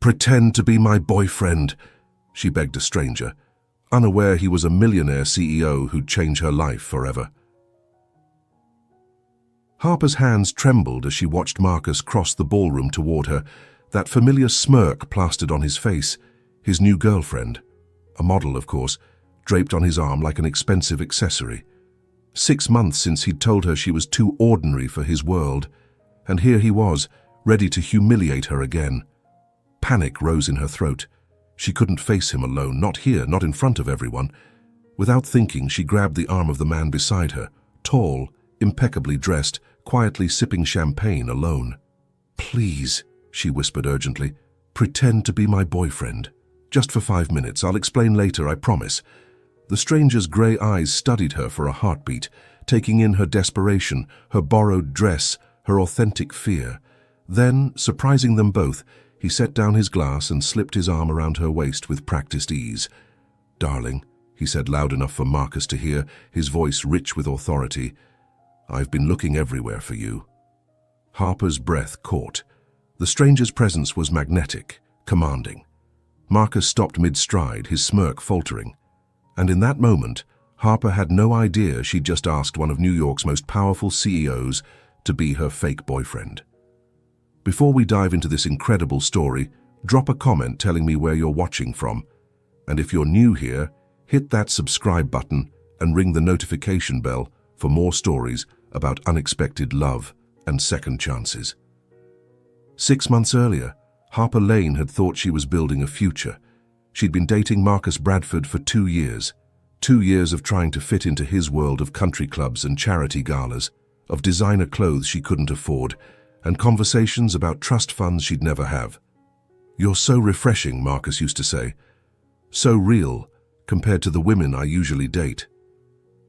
"Pretend to be my boyfriend," she begged a stranger, unaware he was a millionaire CEO who'd change her life forever. Harper's hands trembled as she watched Marcus cross the ballroom toward her, that familiar smirk plastered on his face, his new girlfriend, a model, of course, draped on his arm like an expensive accessory. 6 months since he'd told her she was too ordinary for his world, and here he was, ready to humiliate her again. Panic rose in her throat. She couldn't face him alone, not here, not in front of everyone. Without thinking, she grabbed the arm of the man beside her, tall, impeccably dressed, quietly sipping champagne alone. "Please," she whispered urgently, "pretend to be my boyfriend. Just for 5 minutes. I'll explain later, I promise." The stranger's grey eyes studied her for a heartbeat, taking in her desperation, her borrowed dress, her authentic fear. Then, surprising them both, he set down his glass and slipped his arm around her waist with practiced ease. "Darling," he said loud enough for Marcus to hear, his voice rich with authority, "I've been looking everywhere for you." Harper's breath caught. The stranger's presence was magnetic, commanding. Marcus stopped mid-stride, his smirk faltering. And in that moment, Harper had no idea she'd just asked one of New York's most powerful CEOs to be her fake boyfriend. Before we dive into this incredible story, drop a comment telling me where you're watching from. And if you're new here, hit that subscribe button and ring the notification bell for more stories about unexpected love and second chances. 6 months earlier, Harper Lane had thought she was building a future. She'd been dating Marcus Bradford for 2 years. 2 years of trying to fit into his world of country clubs and charity galas, of designer clothes she couldn't afford, and conversations about trust funds she'd never have. "You're so refreshing," Marcus used to say. "So real, compared to the women I usually date."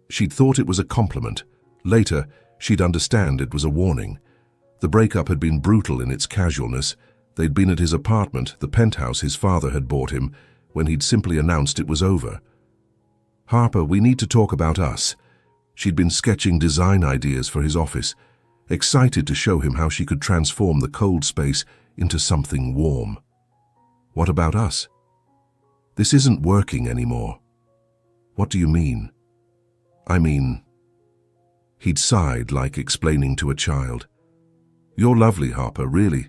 She'd thought it was a compliment. Later, she'd understand it was a warning. The breakup had been brutal in its casualness. They'd been at his apartment, the penthouse his father had bought him, when he'd simply announced it was over. "Harper, we need to talk about us." She'd been sketching design ideas for his office, excited to show him how she could transform the cold space into something warm. "What about us?" "This isn't working anymore." "What do you mean?" "I mean..." He'd sighed like explaining to a child. "You're lovely, Harper, really.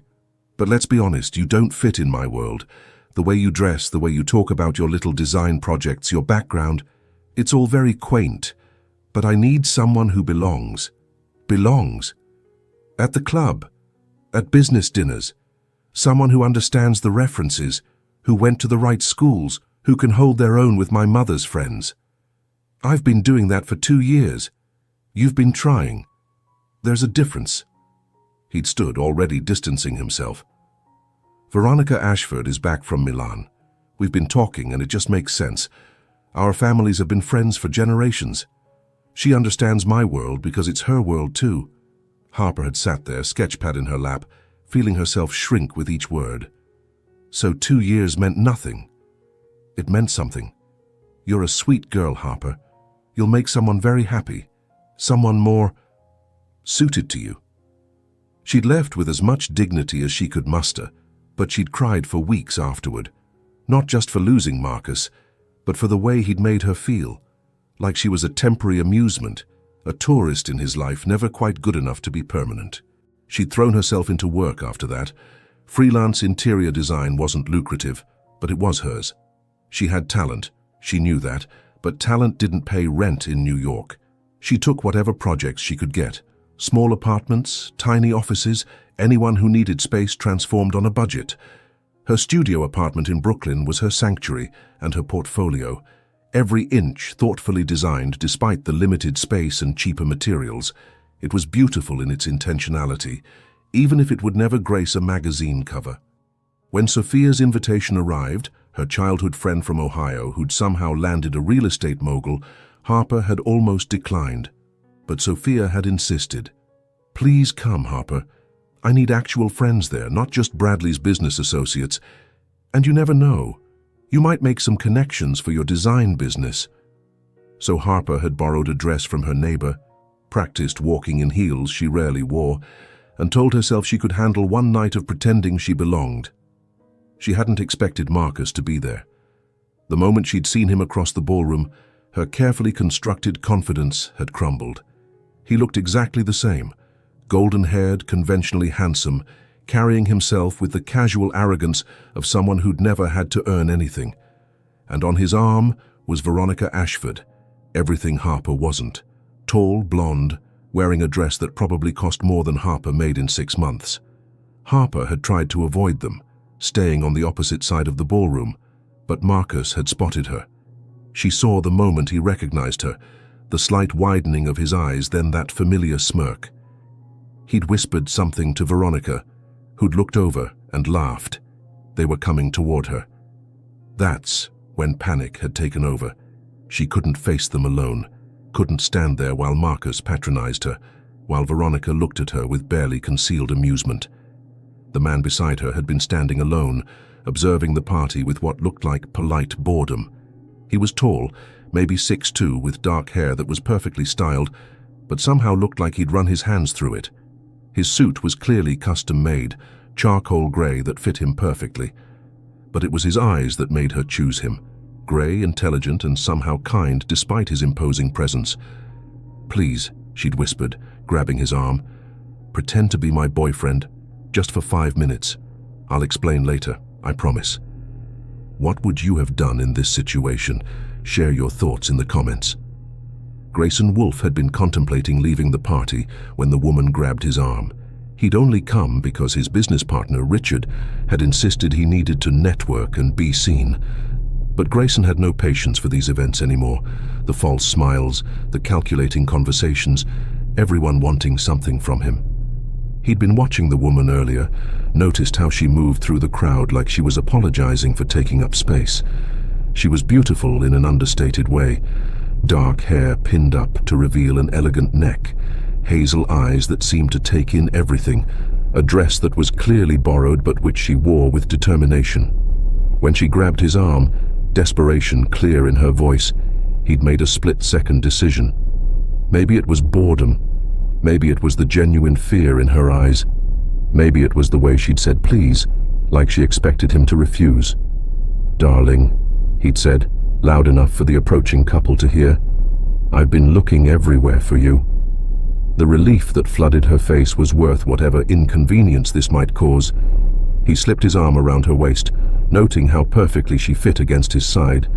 But let's be honest, you don't fit in my world. The way you dress, the way you talk about your little design projects, your background, it's all very quaint. But I need someone who belongs." "Belongs?" "At the club, at business dinners. Someone who understands the references, who went to the right schools, who can hold their own with my mother's friends. I've been doing that for 2 years. You've been trying. There's a difference." He'd stood, already distancing himself. "Veronica Ashford is back from Milan. We've been talking and it just makes sense. Our families have been friends for generations. She understands my world because it's her world too." Harper had sat there, sketchpad in her lap, feeling herself shrink with each word. "So 2 years meant nothing?" "It meant something. You're a sweet girl, Harper. You'll make someone very happy. Someone more suited to you." She'd left with as much dignity as she could muster, but she'd cried for weeks afterward. Not just for losing Marcus, but for the way he'd made her feel. Like she was a temporary amusement, a tourist in his life, never quite good enough to be permanent. She'd thrown herself into work after that. Freelance interior design wasn't lucrative, but it was hers. She had talent, she knew that, but talent didn't pay rent in New York. She took whatever projects she could get. Small apartments, tiny offices, anyone who needed space transformed on a budget. Her studio apartment in Brooklyn was her sanctuary and her portfolio. Every inch thoughtfully designed despite the limited space and cheaper materials. It was beautiful in its intentionality, even if it would never grace a magazine cover. When Sophia's invitation arrived, her childhood friend from Ohio who'd somehow landed a real estate mogul, Harper had almost declined. But Sophia had insisted. "Please come, Harper. I need actual friends there, not just Bradley's business associates. And you never know. You might make some connections for your design business." So Harper had borrowed a dress from her neighbor, practiced walking in heels she rarely wore, and told herself she could handle one night of pretending she belonged. She hadn't expected Marcus to be there. The moment she'd seen him across the ballroom, her carefully constructed confidence had crumbled. He looked exactly the same, golden-haired, conventionally handsome, carrying himself with the casual arrogance of someone who'd never had to earn anything. And on his arm was Veronica Ashford, everything Harper wasn't. Tall, blonde, wearing a dress that probably cost more than Harper made in 6 months. Harper had tried to avoid them, staying on the opposite side of the ballroom, but Marcus had spotted her. She saw the moment he recognized her, the slight widening of his eyes, then that familiar smirk. He'd whispered something to Veronica, who'd looked over and laughed. They were coming toward her. That's when panic had taken over. She couldn't face them alone, couldn't stand there while Marcus patronized her, while Veronica looked at her with barely concealed amusement. The man beside her had been standing alone, observing the party with what looked like polite boredom. He was tall, maybe 6'2", with dark hair that was perfectly styled, but somehow looked like he'd run his hands through it. His suit was clearly custom-made, charcoal grey that fit him perfectly. But it was his eyes that made her choose him. Grey, intelligent, and somehow kind despite his imposing presence. "Please," she'd whispered, grabbing his arm. "Pretend to be my boyfriend, just for 5 minutes. I'll explain later, I promise." What would you have done in this situation? Share your thoughts in the comments. Grayson Wolfe had been contemplating leaving the party when the woman grabbed his arm. He'd only come because his business partner, Richard, had insisted he needed to network and be seen. But Grayson had no patience for these events anymore. The false smiles, the calculating conversations, everyone wanting something from him. He'd been watching the woman earlier, noticed how she moved through the crowd like she was apologizing for taking up space. She was beautiful in an understated way. Dark hair pinned up to reveal an elegant neck, hazel eyes that seemed to take in everything, a dress that was clearly borrowed but which she wore with determination. When she grabbed his arm, desperation clear in her voice, he'd made a split-second decision. Maybe it was boredom. Maybe it was the genuine fear in her eyes. Maybe it was the way she'd said please, like she expected him to refuse. "Darling," he'd said, loud enough for the approaching couple to hear. "I've been looking everywhere for you." The relief that flooded her face was worth whatever inconvenience this might cause. He slipped his arm around her waist, noting how perfectly she fit against his side,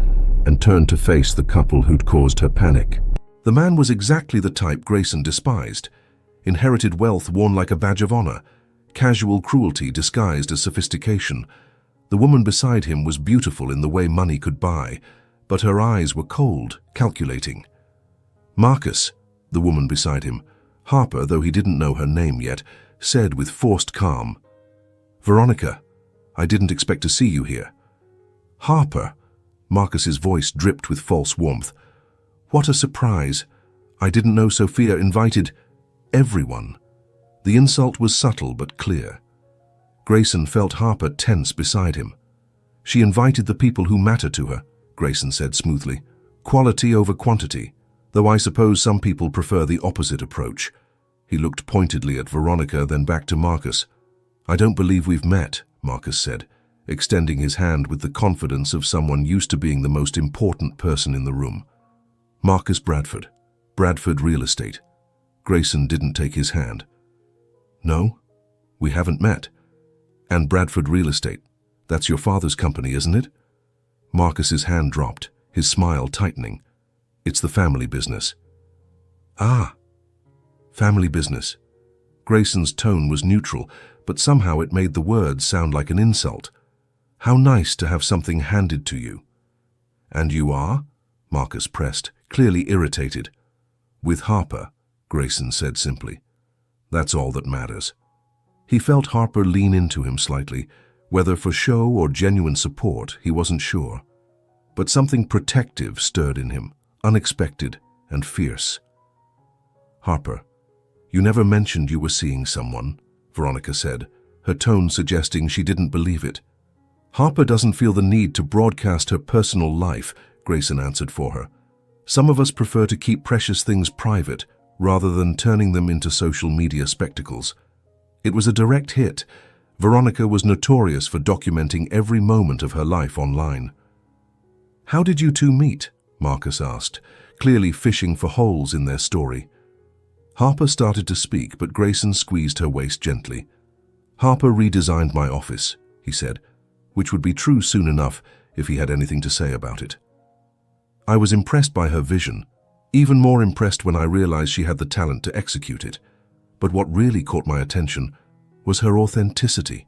and turned to face the couple who'd caused her panic. The man was exactly the type Grayson despised. Inherited wealth worn like a badge of honor, casual cruelty disguised as sophistication. The woman beside him was beautiful in the way money could buy, but her eyes were cold, calculating. "Marcus," the woman beside him, Harper, though he didn't know her name yet, said with forced calm. "Veronica, I didn't expect to see you here." "Harper," Marcus's voice dripped with false warmth. "What a surprise. I didn't know Sophia invited everyone." The insult was subtle but clear. Grayson felt Harper tense beside him. "She invited the people who matter to her," Grayson said smoothly. "Quality over quantity, though I suppose some people prefer the opposite approach." He looked pointedly at Veronica, then back to Marcus. "I don't believe we've met," Marcus said, extending his hand with the confidence of someone used to being the most important person in the room. "Marcus Bradford, Bradford Real Estate." Grayson didn't take his hand. "No, we haven't met. And Bradford Real Estate, that's your father's company, isn't it?" Marcus's hand dropped, his smile tightening. "It's the family business." "Ah, family business." Grayson's tone was neutral, but somehow it made the words sound like an insult. "How nice to have something handed to you." "And you are?" Marcus pressed, clearly irritated. "With Harper," Grayson said simply. "That's all that matters." He felt Harper lean into him slightly, whether for show or genuine support, he wasn't sure. But something protective stirred in him, unexpected and fierce. "Harper, you never mentioned you were seeing someone," Veronica said, her tone suggesting she didn't believe it. "Harper doesn't feel the need to broadcast her personal life," Grayson answered for her. "Some of us prefer to keep precious things private, rather than turning them into social media spectacles." It was a direct hit. Veronica was notorious for documenting every moment of her life online. "How did you two meet?" Marcus asked, clearly fishing for holes in their story. Harper started to speak, but Grayson squeezed her waist gently. "Harper redesigned my office," he said, which would be true soon enough if he had anything to say about it. "I was impressed by her vision, even more impressed when I realized she had the talent to execute it. But what really caught my attention was her authenticity.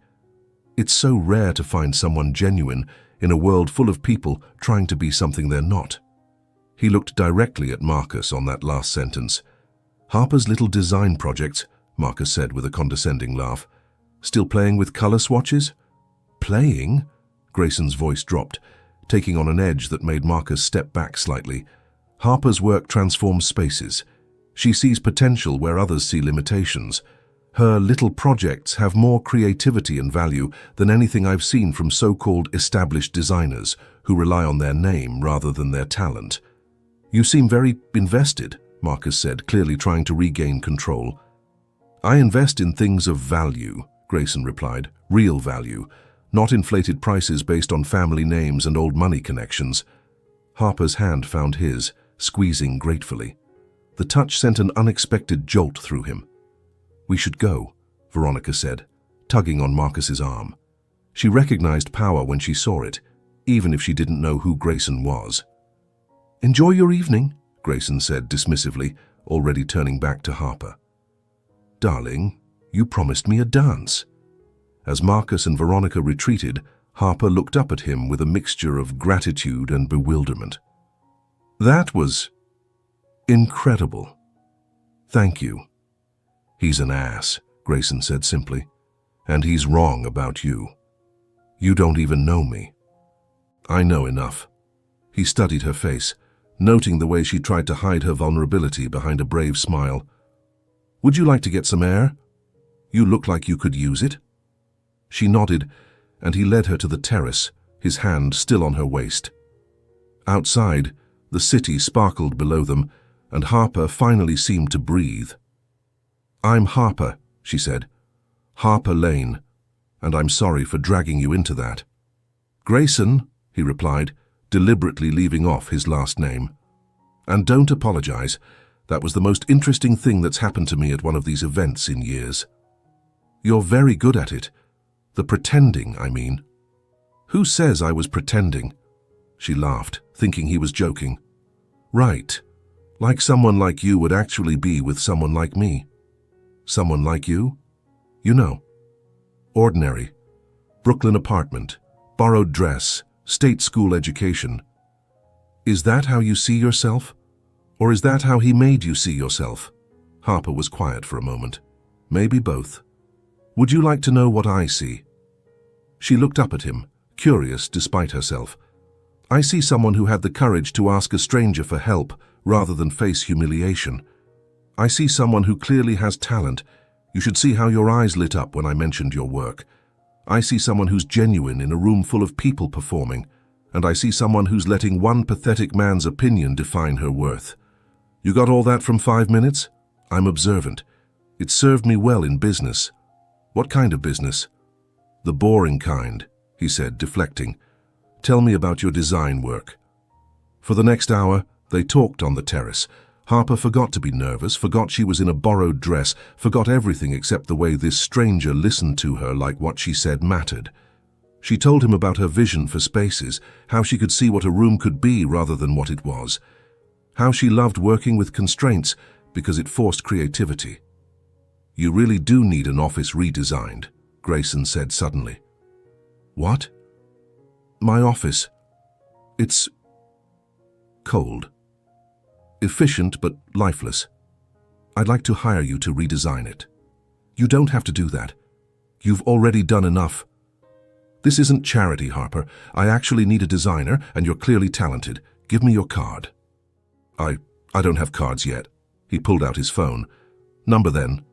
It's so rare to find someone genuine in a world full of people trying to be something they're not." He looked directly at Marcus on that last sentence. "Harper's little design projects," Marcus said with a condescending laugh. "Still playing with color swatches?" "Playing?" Grayson's voice dropped, taking on an edge that made Marcus step back slightly. "Harper's work transforms spaces. She sees potential where others see limitations. Her little projects have more creativity and value than anything I've seen from so-called established designers who rely on their name rather than their talent." "You seem very invested," Marcus said, clearly trying to regain control. "I invest in things of value," Grayson replied. "Real value, not inflated prices based on family names and old money connections." Harper's hand found his, squeezing gratefully. The touch sent an unexpected jolt through him. "We should go," Veronica said, tugging on Marcus's arm. She recognized power when she saw it, even if she didn't know who Grayson was. "Enjoy your evening," Grayson said dismissively, already turning back to Harper. "Darling, you promised me a dance." As Marcus and Veronica retreated, Harper looked up at him with a mixture of gratitude and bewilderment. "That was incredible. Thank you." "He's an ass," Grayson said simply, "and he's wrong about you. You don't even know me." "I know enough." He studied her face, noting the way she tried to hide her vulnerability behind a brave smile. "Would you like to get some air? You look like you could use it." She nodded, and he led her to the terrace, his hand still on her waist. Outside, the city sparkled below them, and Harper finally seemed to breathe. "I'm Harper," she said. "Harper Lane, and I'm sorry for dragging you into that." "Grayson," he replied, deliberately leaving off his last name. "And don't apologize. That was the most interesting thing that's happened to me at one of these events in years." "You're very good at it. The pretending, I mean." "Who says I was pretending?" She laughed, thinking he was joking. "Right. Like someone like you would actually be with someone like me." "Someone like you?" "You know. Ordinary. Brooklyn apartment, borrowed dress, state school education." "Is that how you see yourself? Or is that how he made you see yourself?" Harper was quiet for a moment. "Maybe both. Would you like to know what I see?" She looked up at him, curious despite herself. "I see someone who had the courage to ask a stranger for help rather than face humiliation. I see someone who clearly has talent. You should see how your eyes lit up when I mentioned your work. I see someone who's genuine in a room full of people performing, and I see someone who's letting one pathetic man's opinion define her worth. You got all that from 5 minutes? I'm observant. It served me well in business." "What kind of business?" "The boring kind," he said, deflecting. "Tell me about your design work." For the next hour, they talked on the terrace. Harper forgot to be nervous, forgot she was in a borrowed dress, forgot everything except the way this stranger listened to her like what she said mattered. She told him about her vision for spaces, how she could see what a room could be rather than what it was, how she loved working with constraints because it forced creativity. "You really do need an office redesigned," Grayson said suddenly. "What?" "My office. It's cold. Efficient but lifeless. I'd like to hire you to redesign it." "You don't have to do that. You've already done enough." "This isn't charity, Harper. I actually need a designer, and you're clearly talented. Give me your card." I don't have cards yet." He pulled out his phone. "Number then."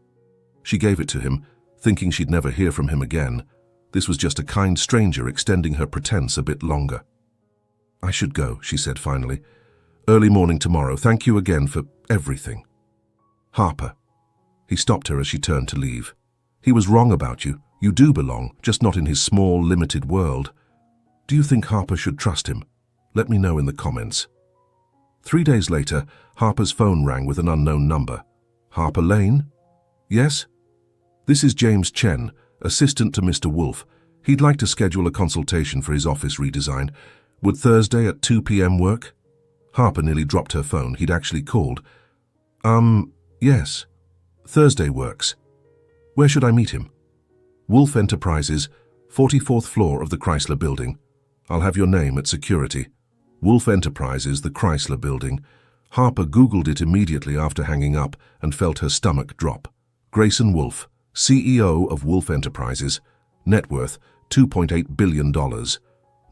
She gave it to him, thinking she'd never hear from him again. This was just a kind stranger extending her pretense a bit longer. "I should go," she said finally. "Early morning tomorrow. Thank you again for everything." "Harper." He stopped her as she turned to leave. "He was wrong about you. You do belong, just not in his small, limited world. Do you think Harper should trust him? Let me know in the comments. 3 days later, Harper's phone rang with an unknown number. Harper Lane? Yes? This is James Chen, assistant to Mr. Wolf. He'd like to schedule a consultation for his office redesign. Would Thursday at 2 p.m. work? Harper nearly dropped her phone. He'd actually called. Yes. Thursday works. Where should I meet him? Wolf Enterprises, 44th floor of the Chrysler Building. I'll have your name at security. Wolf Enterprises, the Chrysler Building. Harper Googled it immediately after hanging up and felt her stomach drop. Grayson Wolf, CEO of Wolf Enterprises. Net worth, $2.8 billion.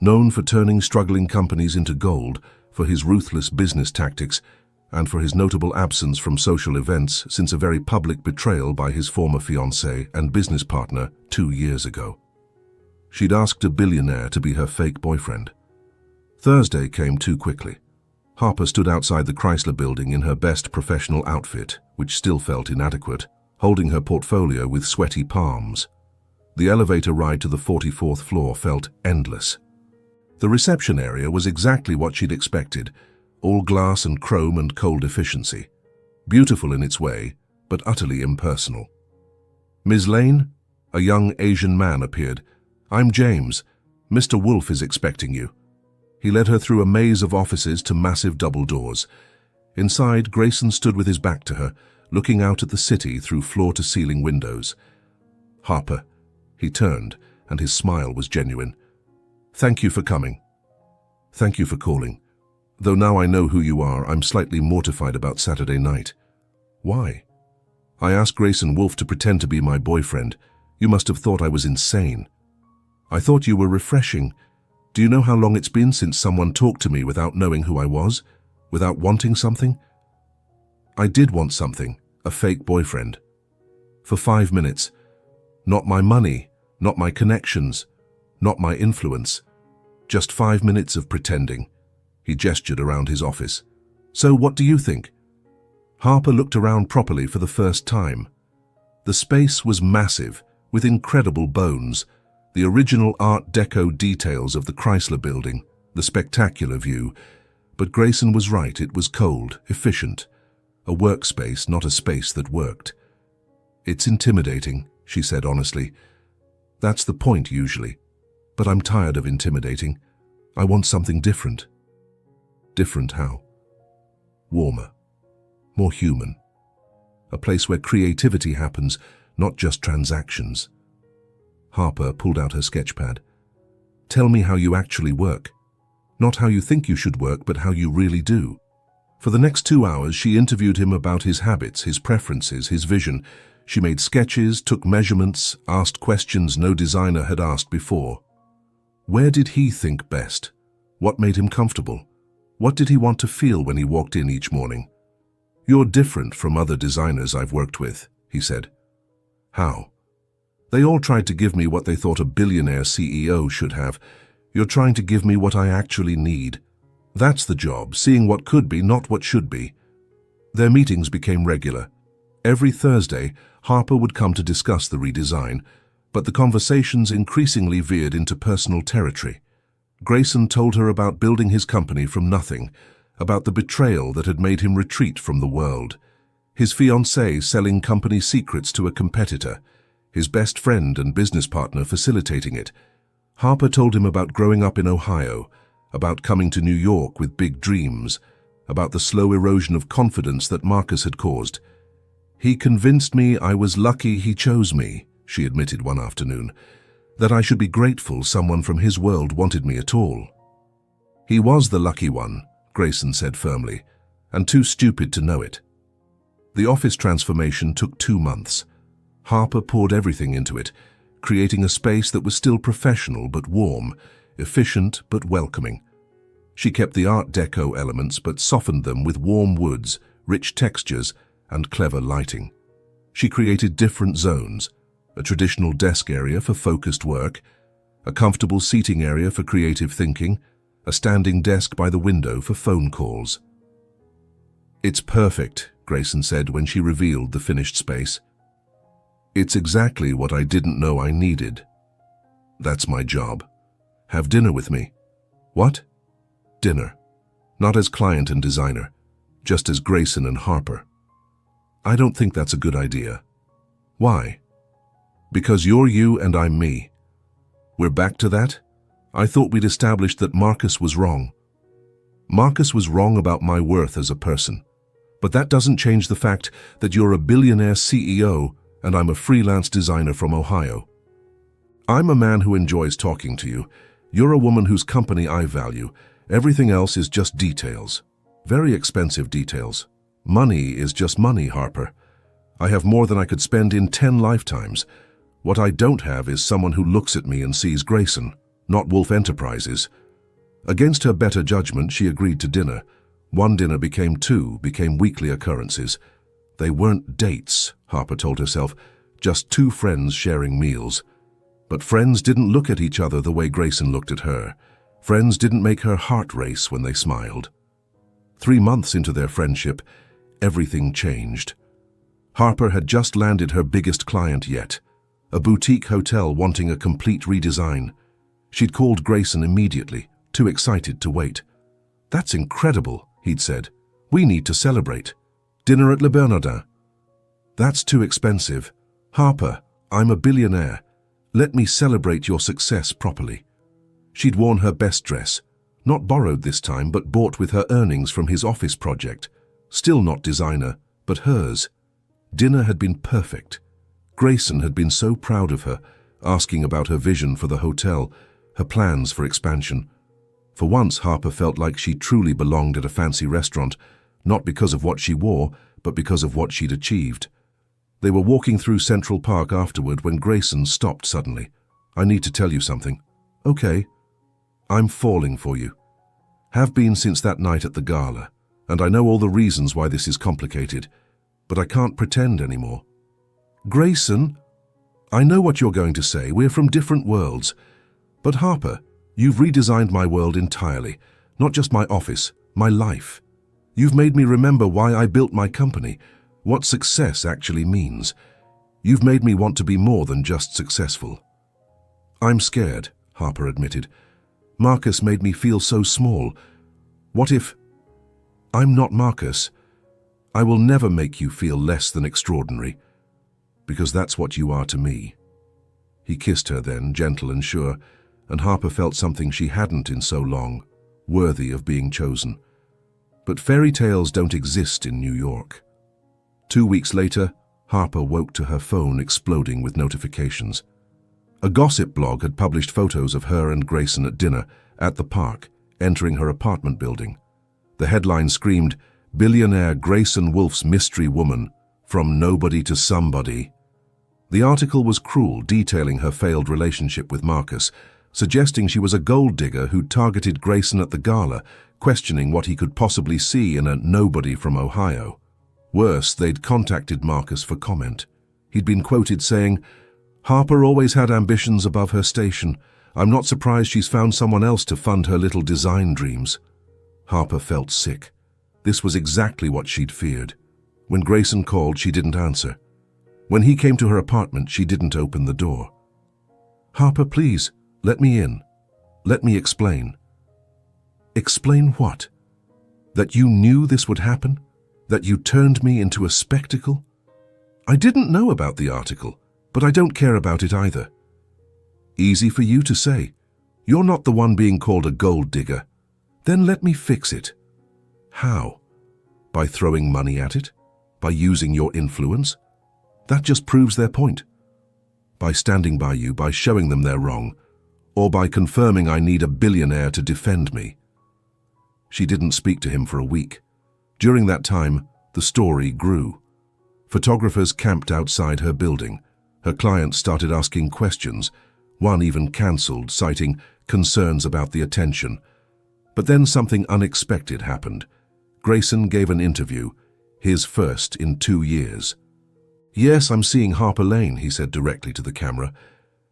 Known for turning struggling companies into gold, for his ruthless business tactics, and for his notable absence from social events since a very public betrayal by his former fiancée and business partner 2 years ago. She'd asked a billionaire to be her fake boyfriend. Thursday came too quickly. Harper stood outside the Chrysler Building in her best professional outfit, which still felt inadequate, holding her portfolio with sweaty palms. The elevator ride to the 44th floor felt endless. The reception area was exactly what she'd expected, all glass and chrome and cold efficiency. Beautiful in its way, but utterly impersonal. Ms. Lane? A young Asian man appeared. I'm James. Mr. Wolf is expecting you. He led her through a maze of offices to massive double doors. Inside, Grayson stood with his back to her, looking out at the city through floor-to-ceiling windows. Harper. He turned, and his smile was genuine. Thank you for coming. Thank you for calling. Though now I know who you are, I'm slightly mortified about Saturday night. Why? I asked Grayson Wolf to pretend to be my boyfriend. You must have thought I was insane. I thought you were refreshing. Do you know how long it's been since someone talked to me without knowing who I was? Without wanting something? I did want something, a fake boyfriend. For 5 minutes. Not my money, not my connections, not my influence. Just 5 minutes of pretending. He gestured around his office. So what do you think? Harper looked around properly for the first time. The space was massive, with incredible bones, the original Art Deco details of the Chrysler Building, the spectacular view. But Grayson was right, it was cold, efficient. A workspace, not a space that worked. It's intimidating, she said honestly. That's the point usually. But I'm tired of intimidating. I want something different. Different how? Warmer. More human. A place where creativity happens, not just transactions. Harper pulled out her sketchpad. Tell me how you actually work. Not how you think you should work, but how you really do. For the next 2 hours, she interviewed him about his habits, his preferences, his vision. She made sketches, took measurements, asked questions no designer had asked before. Where did he think best? What made him comfortable? What did he want to feel when he walked in each morning? You're different from other designers I've worked with, he said. How? They all tried to give me what they thought a billionaire CEO should have. You're trying to give me what I actually need. That's the job, seeing what could be, not what should be. Their meetings became regular. Every Thursday, Harper would come to discuss the redesign, but the conversations increasingly veered into personal territory. Grayson told her about building his company from nothing, about the betrayal that had made him retreat from the world, his fiancée selling company secrets to a competitor, his best friend and business partner facilitating it. Harper told him about growing up in Ohio, about coming to New York with big dreams, about the slow erosion of confidence that Marcus had caused. He convinced me I was lucky he chose me, she admitted one afternoon, that I should be grateful someone from his world wanted me at all. He was the lucky one, Grayson said firmly, and too stupid to know it. The office transformation took 2 months. Harper poured everything into it, creating a space that was still professional but warm, efficient but welcoming. She kept the Art Deco elements but softened them with warm woods, rich textures, and clever lighting. She created different zones, a traditional desk area for focused work, a comfortable seating area for creative thinking, a standing desk by the window for phone calls. It's perfect, Grayson said when she revealed the finished space. It's exactly what I didn't know I needed. That's my job. Have dinner with me. What? Dinner. Not as client and designer, just as Grayson and Harper. I don't think that's a good idea. Why? Because you're you and I'm me. We're back to that? I thought we'd established that Marcus was wrong. Marcus was wrong about my worth as a person. But that doesn't change the fact that you're a billionaire CEO and I'm a freelance designer from Ohio. I'm a man who enjoys talking to you. You're a woman whose company I value. Everything else is just details. Very expensive details. Money is just money, Harper. I have more than I could spend in 10 lifetimes. What I don't have is someone who looks at me and sees Grayson, not Wolf Enterprises. Against her better judgment, she agreed to dinner. One dinner became two, became weekly occurrences. They weren't dates, Harper told herself, just two friends sharing meals. But friends didn't look at each other the way Grayson looked at her. Friends didn't make her heart race when they smiled. 3 months into their friendship, everything changed. Harper had just landed her biggest client yet, a boutique hotel wanting a complete redesign. She'd called Grayson immediately, too excited to wait. "That's incredible," he'd said. "We need to celebrate. Dinner at Le Bernardin." "That's too expensive. Harper, I'm a billionaire. Let me celebrate your success properly." She'd worn her best dress, not borrowed this time, but bought with her earnings from his office project. Still not designer, but hers. Dinner had been perfect. Grayson had been so proud of her, asking about her vision for the hotel, her plans for expansion. For once, Harper felt like she truly belonged at a fancy restaurant, not because of what she wore, but because of what she'd achieved. They were walking through Central Park afterward when Grayson stopped suddenly. "I need to tell you something." "Okay." "I'm falling for you. Have been since that night at the gala, and I know all the reasons why this is complicated, but I can't pretend anymore." "Grayson, I know what you're going to say. We're from different worlds. But Harper, you've redesigned my world entirely, not just my office, my life. You've made me remember why I built my company, what success actually means. You've made me want to be more than just successful." "I'm scared," Harper admitted. "Marcus made me feel so small. What if I'm not Marcus? I will never make you feel less than extraordinary, because that's what you are to me." He kissed her then, gentle and sure, and Harper felt something she hadn't in so long, worthy of being chosen. But fairy tales don't exist in New York. 2 weeks later, Harper woke to her phone exploding with notifications. A gossip blog had published photos of her and Grayson at dinner, at the park, entering her apartment building. The headline screamed, "Billionaire Grayson Wolf's mystery woman, from nobody to somebody." The article was cruel, detailing her failed relationship with Marcus, suggesting she was a gold digger who targeted Grayson at the gala, questioning what he could possibly see in a nobody from Ohio. Worse, they'd contacted Marcus for comment. He'd been quoted saying, "Harper always had ambitions above her station. I'm not surprised she's found someone else to fund her little design dreams." Harper felt sick. This was exactly what she'd feared. When Grayson called, she didn't answer. When he came to her apartment, she didn't open the door. "Harper, please, let me in. Let me explain." "Explain what? That you knew this would happen? That you turned me into a spectacle?" "I didn't know about the article, but I don't care about it either." "Easy for you to say. You're not the one being called a gold digger. Then let me fix it." "How? By throwing money at it? By using your influence? That just proves their point. By standing by you, by showing them they're wrong, or by confirming I need a billionaire to defend me." She didn't speak to him for a week. During that time, the story grew. Photographers camped outside her building. Her clients started asking questions. One even cancelled, citing concerns about the attention. But then something unexpected happened. Grayson gave an interview, his first in 2 years. "Yes, I'm seeing Harper Lane," he said directly to the camera.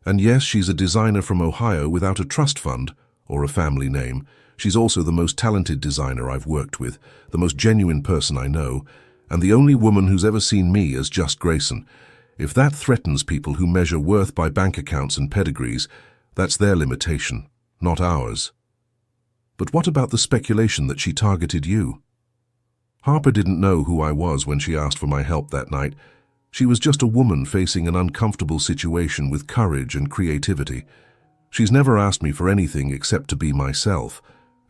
"And yes, she's a designer from Ohio without a trust fund or a family name. She's also the most talented designer I've worked with, the most genuine person I know, and the only woman who's ever seen me as just Grayson. If that threatens people who measure worth by bank accounts and pedigrees, that's their limitation, not ours. But what about the speculation that she targeted you? Harper didn't know who I was when she asked for my help that night. She was just a woman facing an uncomfortable situation with courage and creativity. She's never asked me for anything except to be myself,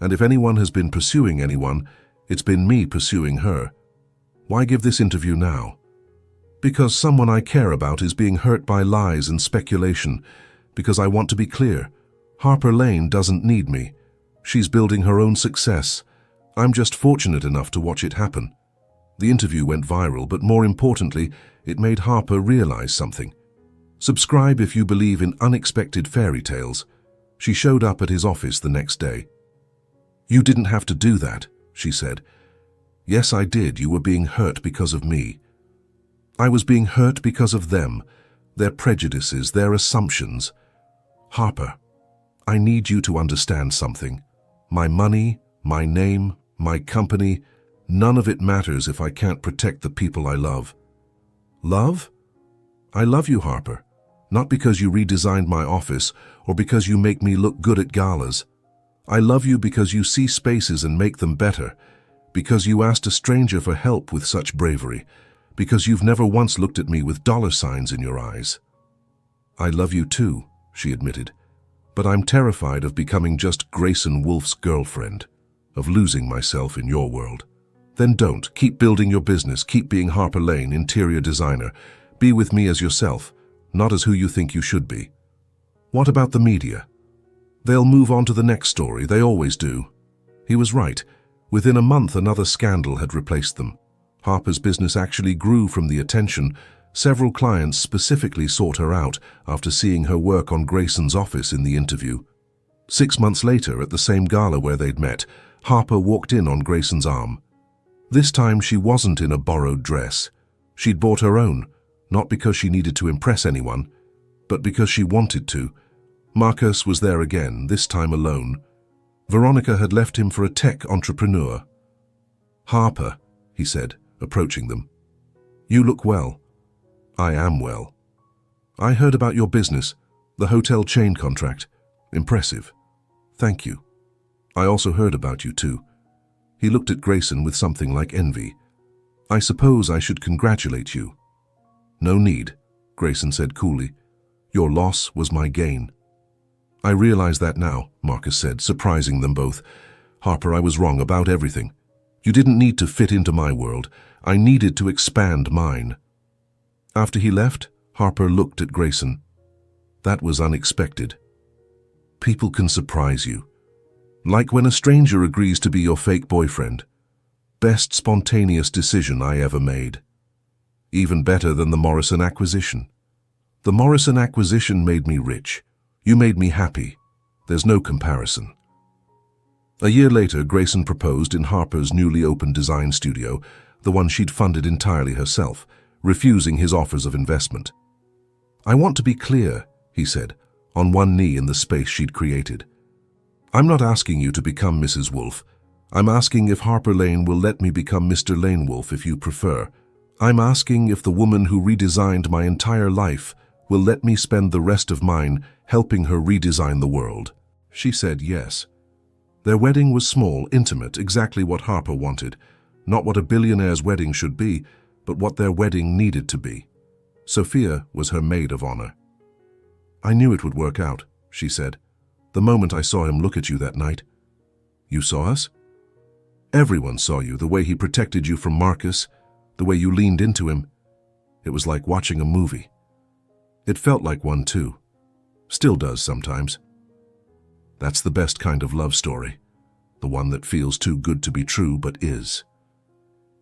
and if anyone has been pursuing anyone, it's been me pursuing her. Why give this interview now? Because someone I care about is being hurt by lies and speculation. Because I want to be clear, Harper Lane doesn't need me. She's building her own success. I'm just fortunate enough to watch it happen. The interview went viral, but more importantly, it made Harper realize something. Subscribe if you believe in unexpected fairy tales. She showed up at his office the next day. "You didn't have to do that," she said. "Yes, I did. You were being hurt because of me. I was being hurt because of them, their prejudices, their assumptions. Harper, I need you to understand something. My money, my name, my company, none of it matters if I can't protect the people I love." Love? I love you, Harper. Not because you redesigned my office or because you make me look good at galas. I love you because you see spaces and make them better, because you asked a stranger for help with such bravery, because you've never once looked at me with dollar signs in your eyes. I love you too, she admitted, but I'm terrified of becoming just Grayson Wolf's girlfriend, of losing myself in your world. Then don't. Keep building your business, keep being Harper Lane, interior designer. Be with me as yourself, not as who you think you should be. What about the media? They'll move on to the next story, they always do. He was right. Within a month, another scandal had replaced them. Harper's business actually grew from the attention. Several clients specifically sought her out after seeing her work on Grayson's office in the interview. 6 months later, at the same gala where they'd met, Harper walked in on Grayson's arm. This time she wasn't in a borrowed dress. She'd bought her own, not because she needed to impress anyone, but because she wanted to. Marcus was there again, this time alone. Veronica had left him for a tech entrepreneur. "Harper," he said, approaching them. "You look well." "I am well." "I heard about your business, the hotel chain contract. Impressive. Thank you. I also heard about you too." He looked at Grayson with something like envy. "I suppose I should congratulate you." "No need," Grayson said coolly. "Your loss was my gain." "I realize that now," Marcus said, surprising them both. "Harper, I was wrong about everything. You didn't need to fit into my world. I needed to expand mine." After he left, Harper looked at Grayson. "That was unexpected. People can surprise you. Like when a stranger agrees to be your fake boyfriend. Best spontaneous decision I ever made. Even better than the Morrison acquisition. The Morrison acquisition made me rich. You made me happy. There's no comparison." A year later, Grayson proposed in Harper's newly opened design studio, the one she'd funded entirely herself, refusing his offers of investment. "I want to be clear," he said, on one knee in the space she'd created. "I'm not asking you to become Mrs. Wolf. I'm asking if Harper Lane will let me become Mr. Lane Wolf if you prefer. I'm asking if the woman who redesigned my entire life will let me spend the rest of mine helping her redesign the world." She said yes. Their wedding was small, intimate, exactly what Harper wanted. Not what a billionaire's wedding should be, but what their wedding needed to be. Sophia was her maid of honor. "I knew it would work out," she said, "the moment I saw him look at you that night." "You saw us?" "Everyone saw you, the way he protected you from Marcus, the way you leaned into him. It was like watching a movie. It felt like one too. Still does sometimes. That's the best kind of love story, the one that feels too good to be true but is."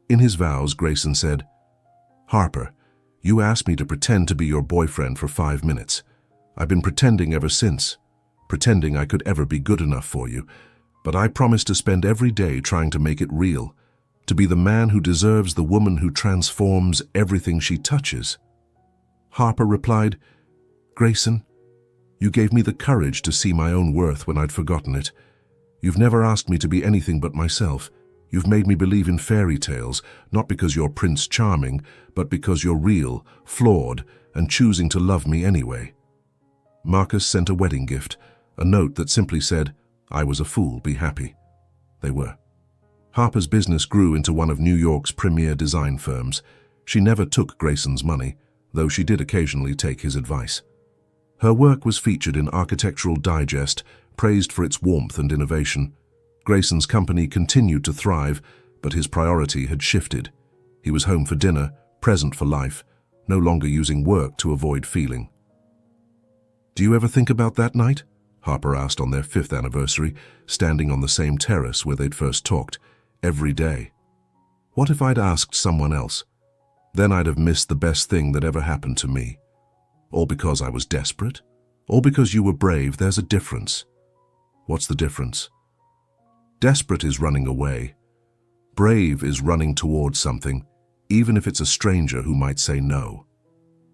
In his vows, Grayson said, "Harper, you asked me to pretend to be your boyfriend for 5 minutes. I've been pretending ever since, pretending I could ever be good enough for you, but I promise to spend every day trying to make it real, to be the man who deserves the woman who transforms everything she touches." Harper replied, "Grayson, you gave me the courage to see my own worth when I'd forgotten it. You've never asked me to be anything but myself. You've made me believe in fairy tales, not because you're Prince Charming, but because you're real, flawed, and choosing to love me anyway." Marcus sent a wedding gift, a note that simply said, "I was a fool, be happy." They were. Harper's business grew into one of New York's premier design firms. She never took Grayson's money, though she did occasionally take his advice. Her work was featured in Architectural Digest, praised for its warmth and innovation. Grayson's company continued to thrive, but his priority had shifted. He was home for dinner, present for life, no longer using work to avoid feeling. "Do you ever think about that night?" Harper asked on their 5th anniversary, standing on the same terrace where they'd first talked, every day. "What if I'd asked someone else? Then I'd have missed the best thing that ever happened to me. All because I was desperate? All because you were brave? There's a difference." "What's the difference?" "Desperate is running away. Brave is running towards something, even if it's a stranger who might say no.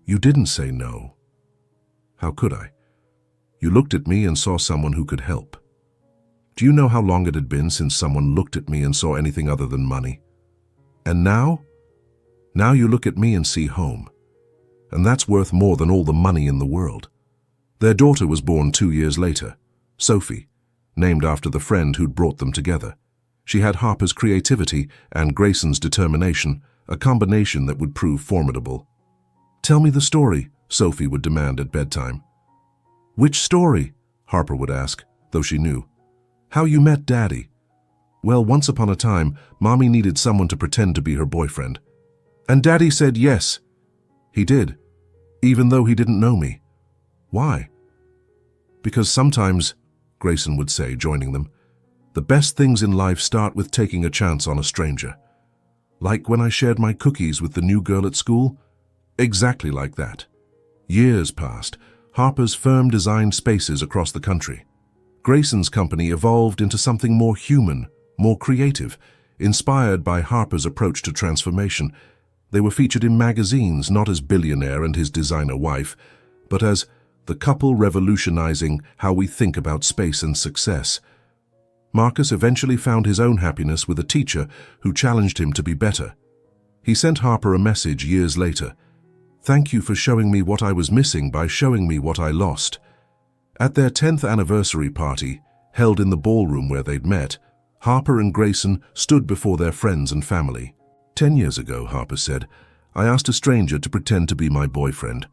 You didn't say no." "How could I? You looked at me and saw someone who could help. Do you know how long it had been since someone looked at me and saw anything other than money? And now? Now you look at me and see home. And that's worth more than all the money in the world." Their daughter was born 2 years later, Sophie, named after the friend who'd brought them together. She had Harper's creativity and Grayson's determination, a combination that would prove formidable. "Tell me the story," Sophie would demand at bedtime. "Which story?" Harper would ask, though she knew. "How you met Daddy." "Well, once upon a time, Mommy needed someone to pretend to be her boyfriend. And Daddy said yes. He did, even though he didn't know me." "Why?" "Because sometimes," Grayson would say, joining them, "the best things in life start with taking a chance on a stranger. Like when I shared my cookies with the new girl at school. Exactly like that." Years passed. Harper's firm designed spaces across the country. Grayson's company evolved into something more human, more creative, inspired by Harper's approach to transformation. They were featured in magazines not as Billionaire and his designer wife, but as the couple revolutionizing how we think about space and success. Marcus eventually found his own happiness with a teacher who challenged him to be better. He sent Harper a message years later. "Thank you for showing me what I was missing by showing me what I lost." At their 10th anniversary party, held in the ballroom where they'd met, Harper and Grayson stood before their friends and family. 10 years ago, Harper said, I asked a stranger to pretend to be my boyfriend.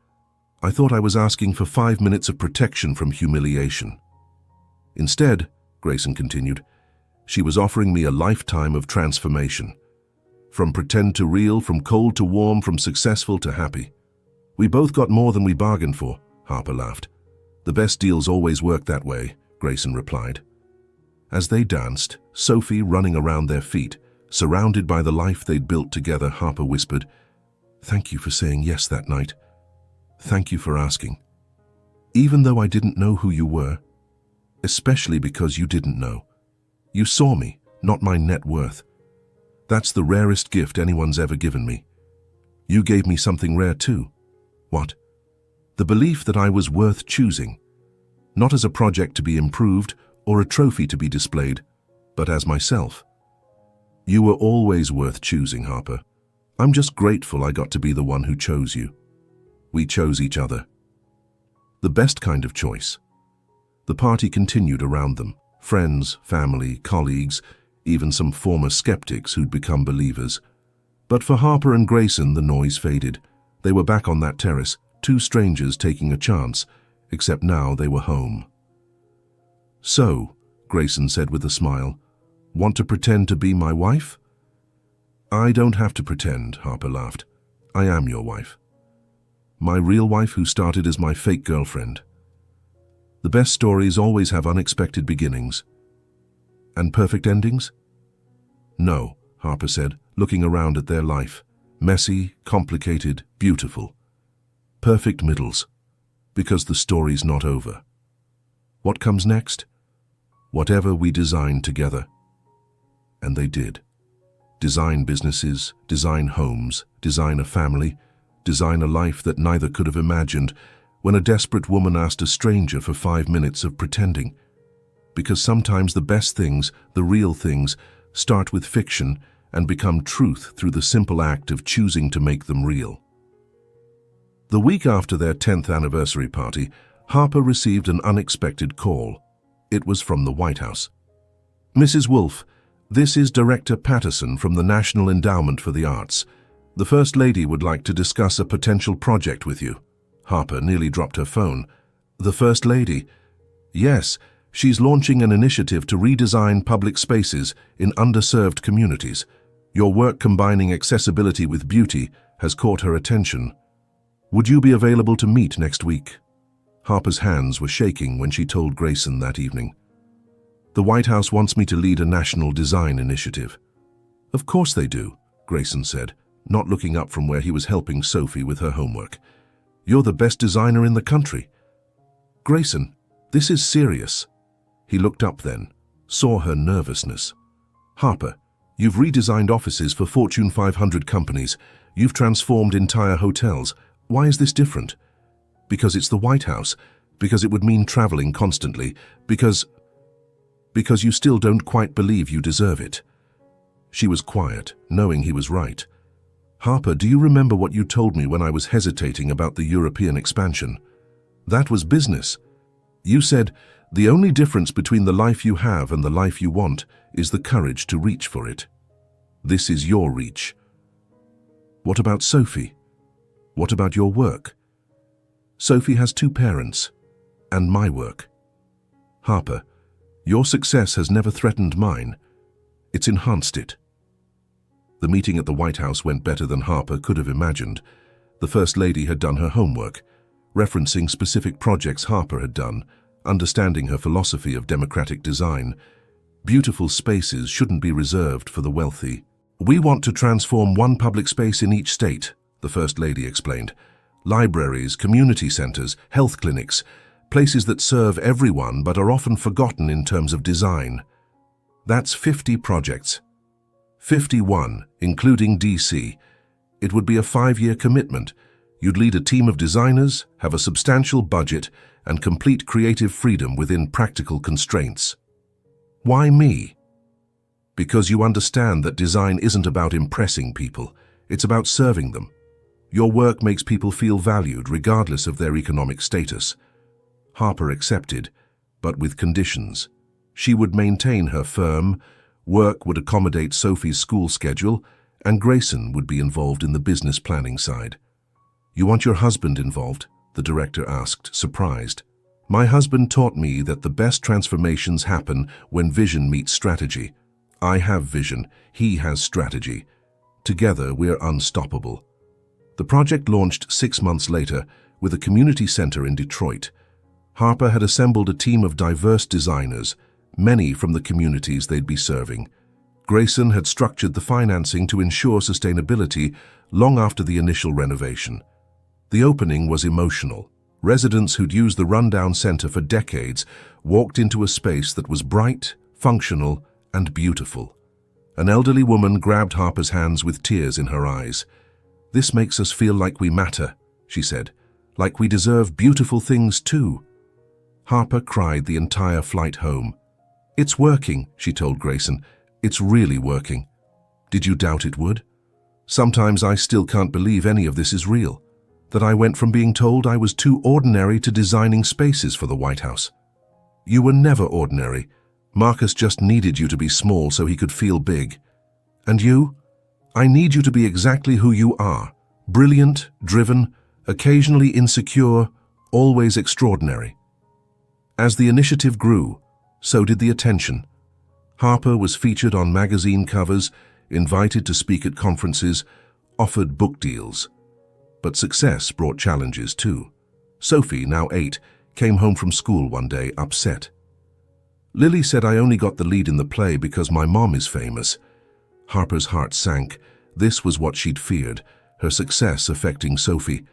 I thought I was asking for 5 minutes of protection from humiliation. Instead, Grayson continued, she was offering me a lifetime of transformation. From pretend to real, from cold to warm, from successful to happy. We both got more than we bargained for, Harper laughed. The best deals always work that way, Grayson replied. As they danced, Sophie running around their feet, surrounded by the life they'd built together, Harper whispered, Thank you for saying yes that night. Thank you for asking. Even though I didn't know who you were, especially because you didn't know. You saw me, not my net worth. That's the rarest gift anyone's ever given me. You gave me something rare too. What? The belief that I was worth choosing, not as a project to be improved or a trophy to be displayed, but as myself. You were always worth choosing, Harper. I'm just grateful I got to be the one who chose you. We chose each other. The best kind of choice. The party continued around them. Friends, family, colleagues, even some former skeptics who'd become believers. But for Harper and Grayson, the noise faded. They were back on that terrace, two strangers taking a chance, except now they were home. So, Grayson said with a smile, want to pretend to be my wife? I don't have to pretend, Harper laughed. I am your wife. My real wife who started as my fake girlfriend. The best stories always have unexpected beginnings. And perfect endings? No, Harper said, looking around at their life. Messy, complicated, beautiful. Perfect middles, because the story's not over. What comes next? Whatever we design together. And they did. Design businesses, design homes, design a family, design a life that neither could have imagined when a desperate woman asked a stranger for 5 minutes of pretending. Because sometimes the best things, the real things, start with fiction, and become truth through the simple act of choosing to make them real. The week after their 10th anniversary party, Harper received an unexpected call. It was from the White House. "Mrs. Wolfe, this is Director Patterson from the National Endowment for the Arts. The First Lady would like to discuss a potential project with you." Harper nearly dropped her phone. "The First Lady?" "Yes, she's launching an initiative to redesign public spaces in underserved communities. Your work combining accessibility with beauty has caught her attention. Would you be available to meet next week?" Harper's hands were shaking when she told Grayson that evening. "The White House wants me to lead a national design initiative." "Of course they do," Grayson said, not looking up from where he was helping Sophie with her homework. "You're the best designer in the country." "Grayson, this is serious." He looked up then, saw her nervousness. "Harper, you've redesigned offices for Fortune 500 companies. You've transformed entire hotels. Why is this different?" "Because it's the White House. Because it would mean traveling constantly. Because you still don't quite believe you deserve it." She was quiet, knowing he was right. "Harper, do you remember what you told me when I was hesitating about the European expansion? That was business. You said, the only difference between the life you have and the life you want is the courage to reach for it. This is your reach." "What about Sophie? What about your work?" "Sophie has two parents, and my work." "Harper, your success has never threatened mine. It's enhanced it." The meeting at the White House went better than Harper could have imagined. The First Lady had done her homework, referencing specific projects Harper had done, understanding her philosophy of democratic design. Beautiful spaces shouldn't be reserved for the wealthy. "We want to transform one public space in each state," the First Lady explained. "Libraries, community centers, health clinics, places that serve everyone but are often forgotten in terms of design. That's 50 projects. 51, including DC. It would be a 5-year commitment. You'd lead a team of designers, have a substantial budget, and complete creative freedom within practical constraints." "Why me?" "Because you understand that design isn't about impressing people. It's about serving them. Your work makes people feel valued regardless of their economic status." Harper accepted, but with conditions. She would maintain her firm, work would accommodate Sophie's school schedule, and Grayson would be involved in the business planning side. "You want your husband involved?" the director asked, surprised. "My husband taught me that the best transformations happen when vision meets strategy. I have vision, he has strategy. Together we're unstoppable." The project launched 6 months later with a community center in Detroit. Harper had assembled a team of diverse designers, many from the communities they'd be serving. Grayson had structured the financing to ensure sustainability long after the initial renovation. The opening was emotional. Residents who'd used the rundown center for decades walked into a space that was bright, functional, and beautiful. An elderly woman grabbed Harper's hands with tears in her eyes. "This makes us feel like we matter," she said, "like we deserve beautiful things too." Harper cried the entire flight home. "It's working," she told Grayson. "It's really working. Did you doubt it would? Sometimes I still can't believe any of this is real, that I went from being told I was too ordinary to designing spaces for the White House." "You were never ordinary. Marcus just needed you to be small so he could feel big. And you? I need you to be exactly who you are. Brilliant, driven, occasionally insecure, always extraordinary." As the initiative grew, so did the attention. Harper was featured on magazine covers, invited to speak at conferences, offered book deals. But success brought challenges too. Sophie, now 8, came home from school one day upset. "Lily said I only got the lead in the play because my mom is famous." Harper's heart sank. This was what she'd feared, her success affecting Sophie.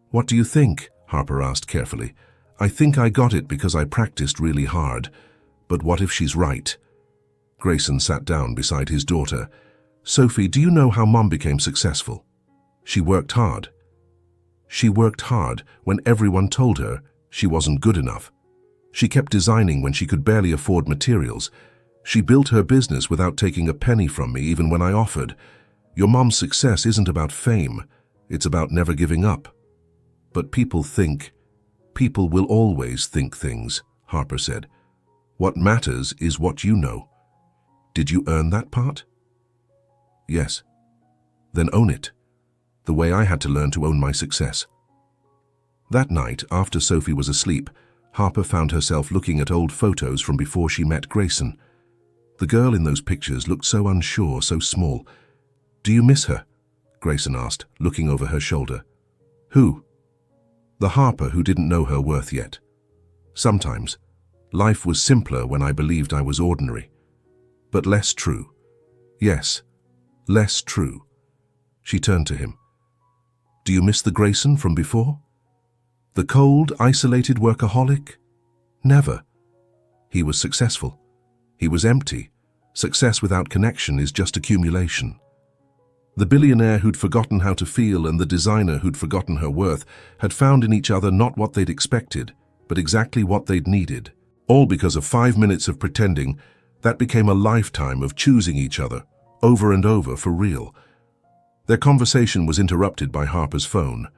"What do you think?" Harper asked carefully. "I think I got it because I practiced really hard. But what if she's right?" Grayson sat down beside his daughter. "Sophie, do you know how Mom became successful? She worked hard. She worked hard when everyone told her she wasn't good enough. She kept designing when she could barely afford materials. She built her business without taking a penny from me even when I offered. Your mom's success isn't about fame. It's about never giving up. But people will always think things, Harper said. What matters is what you know. Did you earn that part? Yes. Then own it, the way I had to learn to own my success. That night, after Sophie was asleep, Harper found herself looking at old photos from before she met Grayson. The girl in those pictures looked so unsure, so small. Do you miss her? Grayson asked, looking over her shoulder. Who? The Harper who didn't know her worth yet. Sometimes. Life was simpler when I believed I was ordinary. But less true. Yes, less true. She turned to him. Do you miss the Grayson from before? The cold, isolated workaholic? Never. He was successful. He was empty. Success without connection is just accumulation. The billionaire who'd forgotten how to feel and the designer who'd forgotten her worth had found in each other not what they'd expected, but exactly what they'd needed. All because of 5 minutes of pretending that became a lifetime of choosing each other, over and over for real. Their conversation was interrupted by Harper's phone.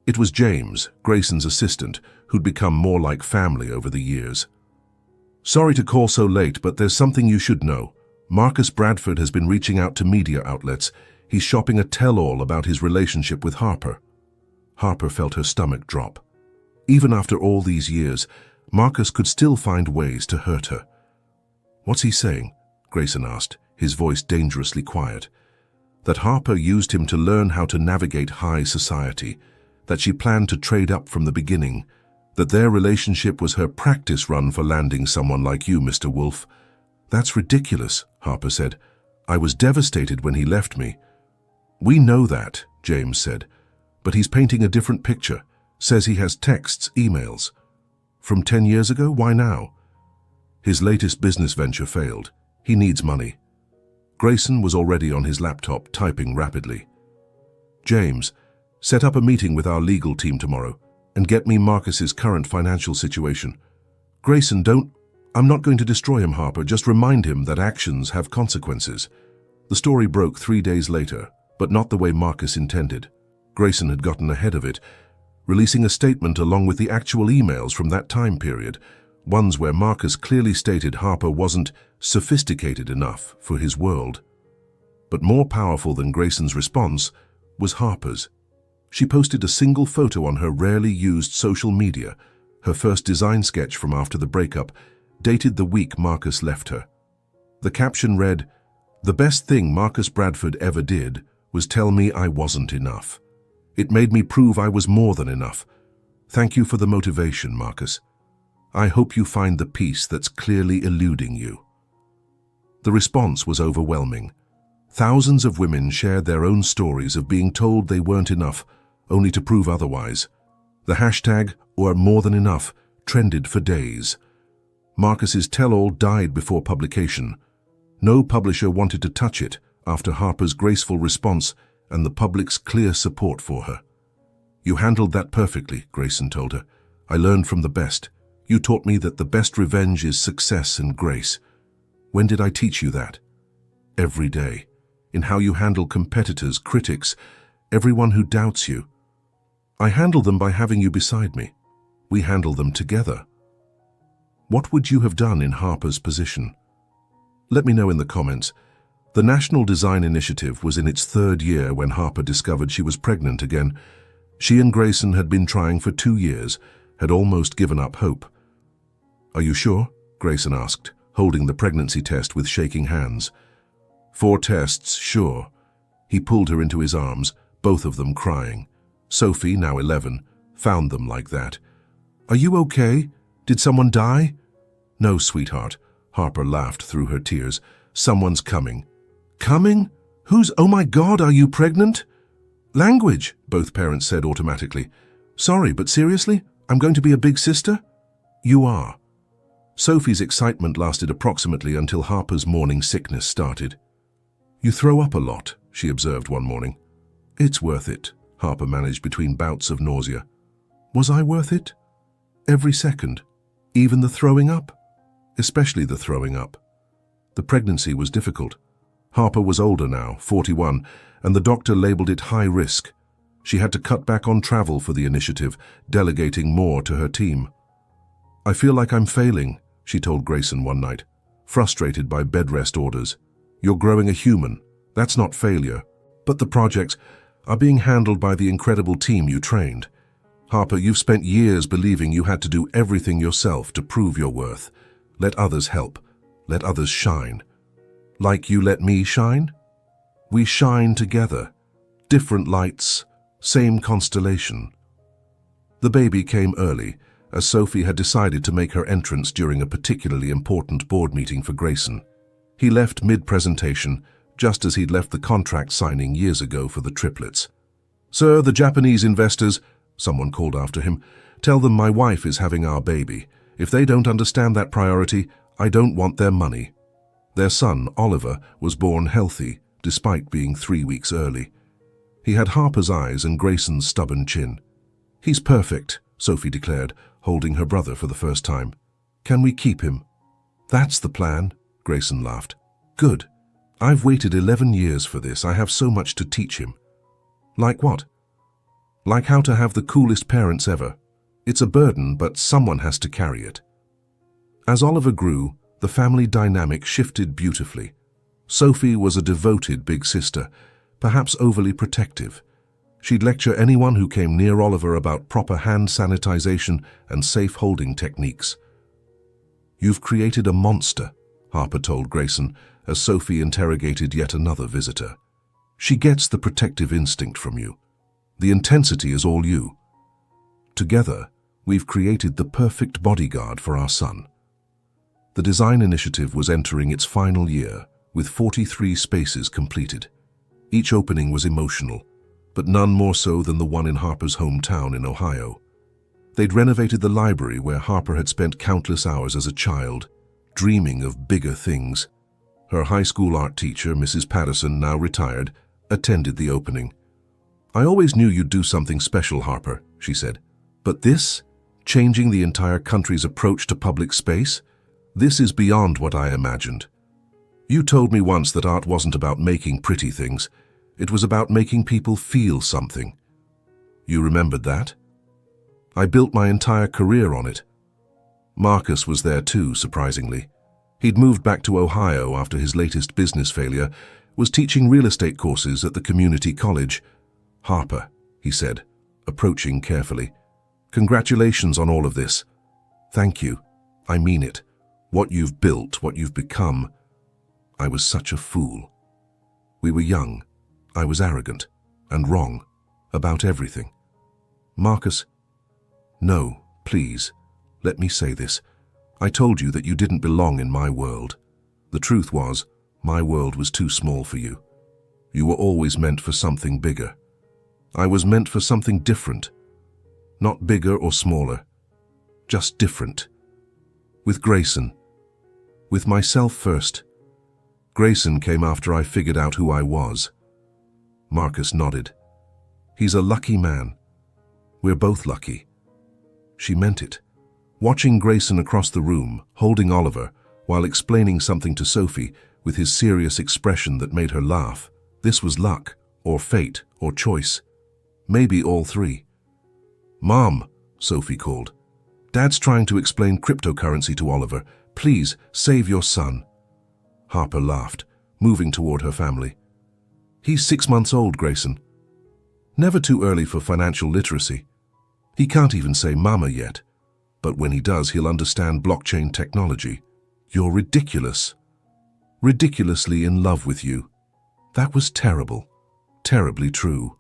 It was James, Grayson's assistant, who'd become more like family over the years. Sorry to call so late, but there's something you should know. Marcus Bradford has been reaching out to media outlets. He's shopping a tell-all about his relationship with Harper. Harper felt her stomach drop. Even after all these years, Marcus could still find ways to hurt her. What's he saying? Grayson asked, his voice dangerously quiet. That Harper used him to learn how to navigate high society, that she planned to trade up from the beginning, that their relationship was her practice run for landing someone like you, Mr. Wolf. That's ridiculous, Harper said. I was devastated when he left me. We know that, James said, but he's painting a different picture, says he has texts, emails. From 10 years ago, why now? His latest business venture failed. He needs money. Grayson was already on his laptop, typing rapidly. James, set up a meeting with our legal team tomorrow and get me Marcus's current financial situation. Grayson, I'm not going to destroy him, Harper. Just remind him that actions have consequences. The story broke 3 days later, but not the way Marcus intended. Grayson had gotten ahead of it, releasing a statement along with the actual emails from that time period, ones where Marcus clearly stated Harper wasn't sophisticated enough for his world. But more powerful than Grayson's response was Harper's. She posted a single photo on her rarely used social media, her first design sketch from after the breakup, dated the week Marcus left her. The caption read, "The best thing Marcus Bradford ever did was tell me I wasn't enough. It made me prove I was more than enough. Thank you for the motivation, Marcus. I hope you find the peace that's clearly eluding you." The response was overwhelming. Thousands of women shared their own stories of being told they weren't enough, only to prove otherwise. The hashtag, or more than enough, trended for days. Marcus's tell-all died before publication. No publisher wanted to touch it after Harper's graceful response and the public's clear support for her. "You handled that perfectly," Grayson told her. "I learned from the best. You taught me that the best revenge is success and grace. When did I teach you that?" "Every day. In how you handle competitors, critics, everyone who doubts you. I handle them by having you beside me. We handle them together." What would you have done in Harper's position? Let me know in the comments. The National Design Initiative was in its 3rd year when Harper discovered she was pregnant again. She and Grayson had been trying for 2 years, had almost given up hope. "Are you sure?" Grayson asked, holding the pregnancy test with shaking hands. 4 tests, sure. He pulled her into his arms, both of them crying. Sophie, now 11, found them like that. "Are you okay? Did someone die?" "No, sweetheart," Harper laughed through her tears. "Someone's coming." "Coming? Who's? Oh my God, are you pregnant?" "Language," both parents said automatically. "Sorry, but seriously? I'm going to be a big sister?" "You are." Sophie's excitement lasted approximately until Harper's morning sickness started. "You throw up a lot," she observed one morning. "It's worth it," Harper managed between bouts of nausea. "Was I worth it?" "Every second. Even the throwing up?" "Especially the throwing up." The pregnancy was difficult. Harper was older now, 41, and the doctor labeled it high risk. She had to cut back on travel for the initiative, delegating more to her team. "I feel like I'm failing," she told Grayson one night, frustrated by bed rest orders. "You're growing a human. That's not failure. But the projects are being handled by the incredible team you trained. Harper, you've spent years believing you had to do everything yourself to prove your worth. Let others help. Let others shine. Like you let me shine? We shine together. Different lights, same constellation." The baby came early, as Sophie had decided to make her entrance during a particularly important board meeting for Grayson. He left mid-presentation, just as he'd left the contract signing years ago for the triplets. "Sir, the Japanese investors," someone called after him, "tell them my wife is having our baby. If they don't understand that priority, I don't want their money." Their son, Oliver, was born healthy, despite being 3 weeks early. He had Harper's eyes and Grayson's stubborn chin. "He's perfect," Sophie declared, holding her brother for the first time. "Can we keep him?" "That's the plan," Grayson laughed. "Good. I've waited 11 years for this. I have so much to teach him." "Like what?" "Like how to have the coolest parents ever. It's a burden, but someone has to carry it." As Oliver grew, the family dynamic shifted beautifully. Sophie was a devoted big sister, perhaps overly protective. She'd lecture anyone who came near Oliver about proper hand sanitization and safe holding techniques. "You've created a monster," Harper told Grayson, as Sophie interrogated yet another visitor. "She gets the protective instinct from you. The intensity is all you. Together, we've created the perfect bodyguard for our son." The design initiative was entering its final year, with 43 spaces completed. Each opening was emotional, but none more so than the one in Harper's hometown in Ohio. They'd renovated the library where Harper had spent countless hours as a child, dreaming of bigger things. Her high school art teacher, Mrs. Patterson, now retired, attended the opening. "I always knew you'd do something special, Harper," she said. "But this, changing the entire country's approach to public space, this is beyond what I imagined. You told me once that art wasn't about making pretty things. It was about making people feel something. You remembered that? I built my entire career on it." Marcus was there too, surprisingly. He'd moved back to Ohio after his latest business failure, was teaching real estate courses at the community college. "Harper," he said, approaching carefully, "congratulations on all of this." "Thank you. I mean it. What you've built, what you've become. I was such a fool. We were young. I was arrogant and wrong about everything." "Marcus, no, please, let me say this. I told you that you didn't belong in my world. The truth was, my world was too small for you. You were always meant for something bigger. I was meant for something different. Not bigger or smaller, just different. With Grayson. With myself first. Grayson came after I figured out who I was." Marcus nodded. "He's a lucky man. We're both lucky." She meant it. Watching Grayson across the room, holding Oliver, while explaining something to Sophie, with his serious expression that made her laugh. This was luck, or fate, or choice. Maybe all three. "Mom," Sophie called. "Dad's trying to explain cryptocurrency to Oliver. Please, save your son." Harper laughed, moving toward her family. "He's 6 months old, Grayson. Never too early for financial literacy. He can't even say mama yet. But when he does, he'll understand blockchain technology. You're ridiculous. Ridiculously in love with you." That was terrible. Terribly true.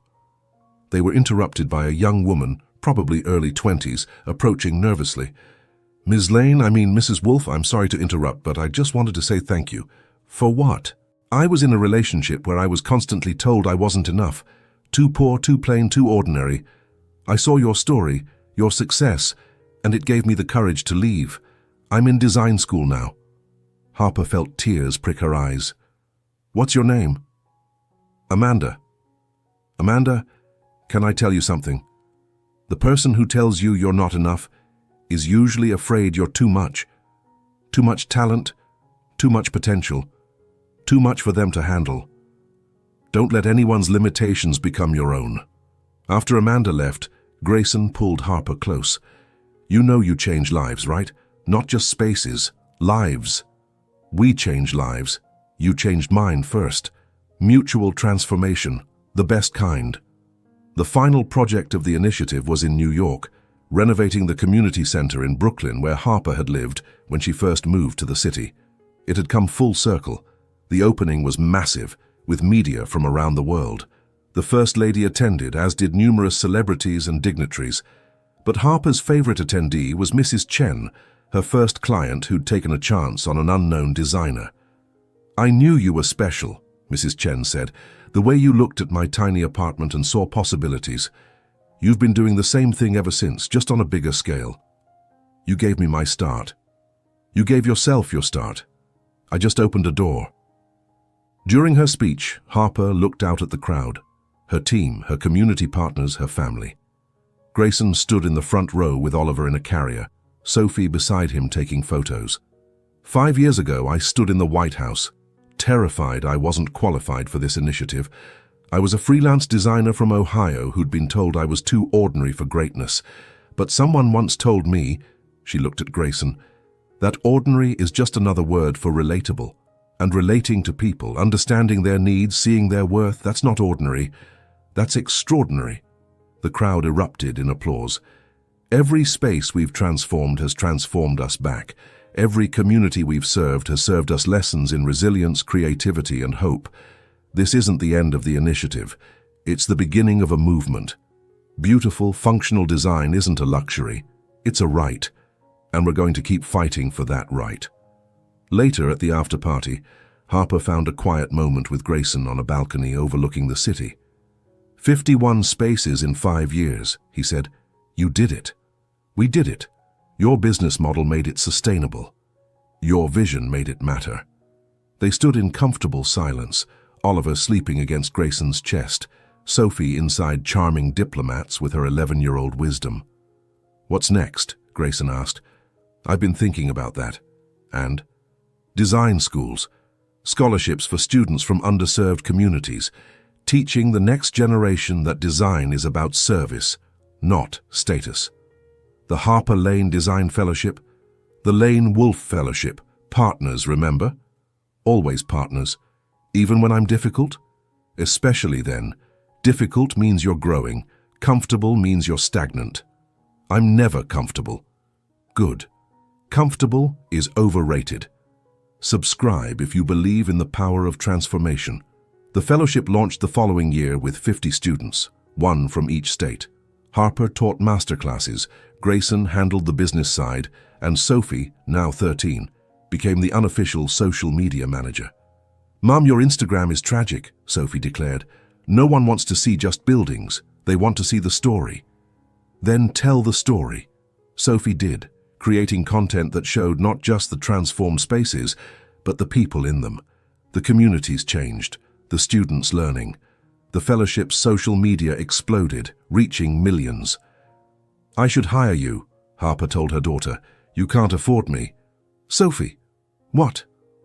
They were interrupted by a young woman, probably early 20s, approaching nervously. Mrs. Wolfe, I'm sorry to interrupt, but I just wanted to say thank you." "For what?" "I was in a relationship where I was constantly told I wasn't enough. Too poor, too plain, too ordinary. I saw your story, your success, and it gave me the courage to leave. I'm in design school now." Harper felt tears prick her eyes. "What's your name?" "Amanda." "Amanda, can I tell you something? The person who tells you you're not enough is usually afraid you're too much. Too much talent, Too much potential. Too much for them to handle. Don't let anyone's limitations become your own. After Amanda left, Grayson pulled Harper close. You know you change lives, right? Not just spaces, lives. We change lives. You changed mine first. Mutual transformation, the best kind. The final project of the initiative was in New York, renovating the community center in Brooklyn where Harper had lived when she first moved to the city. It had come full circle. The opening was massive, with media from around the world. The First Lady attended, as did numerous celebrities and dignitaries. But Harper's favorite attendee was Mrs. Chen, her first client who'd taken a chance on an unknown designer. I knew you were special, Mrs. Chen said, the way you looked at my tiny apartment and saw possibilities. You've been doing the same thing ever since, just on a bigger scale. You gave me my start. You gave yourself your start. I just opened a door. During her speech, Harper looked out at the crowd, her team, her community partners, her family. Grayson stood in the front row with Oliver in a carrier, Sophie beside him taking photos. 5 years ago, I stood in the White House, terrified I wasn't qualified for this initiative. I was a freelance designer from Ohio who'd been told I was too ordinary for greatness. But someone once told me, she looked at Grayson, that ordinary is just another word for relatable. And relating to people, understanding their needs, seeing their worth, that's not ordinary. That's extraordinary. The crowd erupted in applause. Every space we've transformed has transformed us back. Every community we've served has served us lessons in resilience, creativity, and hope. This isn't the end of the initiative. It's the beginning of a movement. Beautiful, functional design isn't a luxury. It's a right. And we're going to keep fighting for that right. Later, at the after-party, Harper found a quiet moment with Grayson on a balcony overlooking the city. 51 spaces in 5 years, he said. You did it. We did it. Your business model made it sustainable. Your vision made it matter. They stood in comfortable silence, Oliver sleeping against Grayson's chest, Sophie inside charming diplomats with her 11-year-old wisdom. What's next? Grayson asked. I've been thinking about that. And? Design schools, scholarships for students from underserved communities, teaching the next generation that design is about service, not status. The Harper Lane Design Fellowship, the Lane Wolf Fellowship, partners, remember? Always partners, even when I'm difficult? Especially then. Difficult means you're growing, comfortable means you're stagnant. I'm never comfortable. Good. Comfortable is overrated. Subscribe if you believe in the power of transformation. The fellowship launched the following year with 50 students, 1 from each state. Harper taught masterclasses, Grayson handled the business side, and Sophie, now 13, became the unofficial social media manager. Mom, your Instagram is tragic, Sophie declared. No one wants to see just buildings. They want to see the story. Then tell the story. Sophie did, creating content that showed not just the transformed spaces, but the people in them. The communities changed, the students learning. The fellowship's social media exploded, reaching millions. I should hire you, Harper told her daughter. You can't afford me. Sophie, what?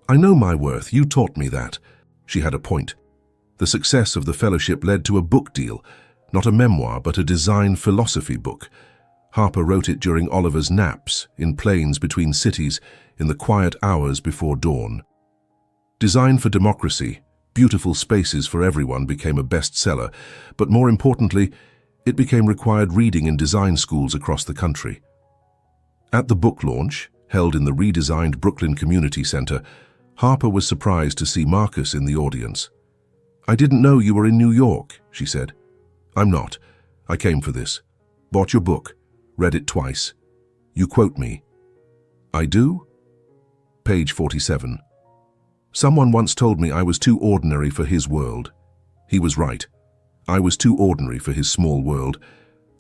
I know my worth, you taught me that. She had a point. The success of the fellowship led to a book deal, not a memoir, but a design philosophy book. Harper wrote it during Oliver's naps, in planes between cities, in the quiet hours before dawn. Design for Democracy, Beautiful Spaces for Everyone became a bestseller, but more importantly, it became required reading in design schools across the country. At the book launch, held in the redesigned Brooklyn Community Center, Harper was surprised to see Marcus in the audience. I didn't know you were in New York, she said. I'm not. I came for this. Bought your book. Read it twice. You quote me. I do? Page 47. Someone once told me I was too ordinary for his world. He was right. I was too ordinary for his small world.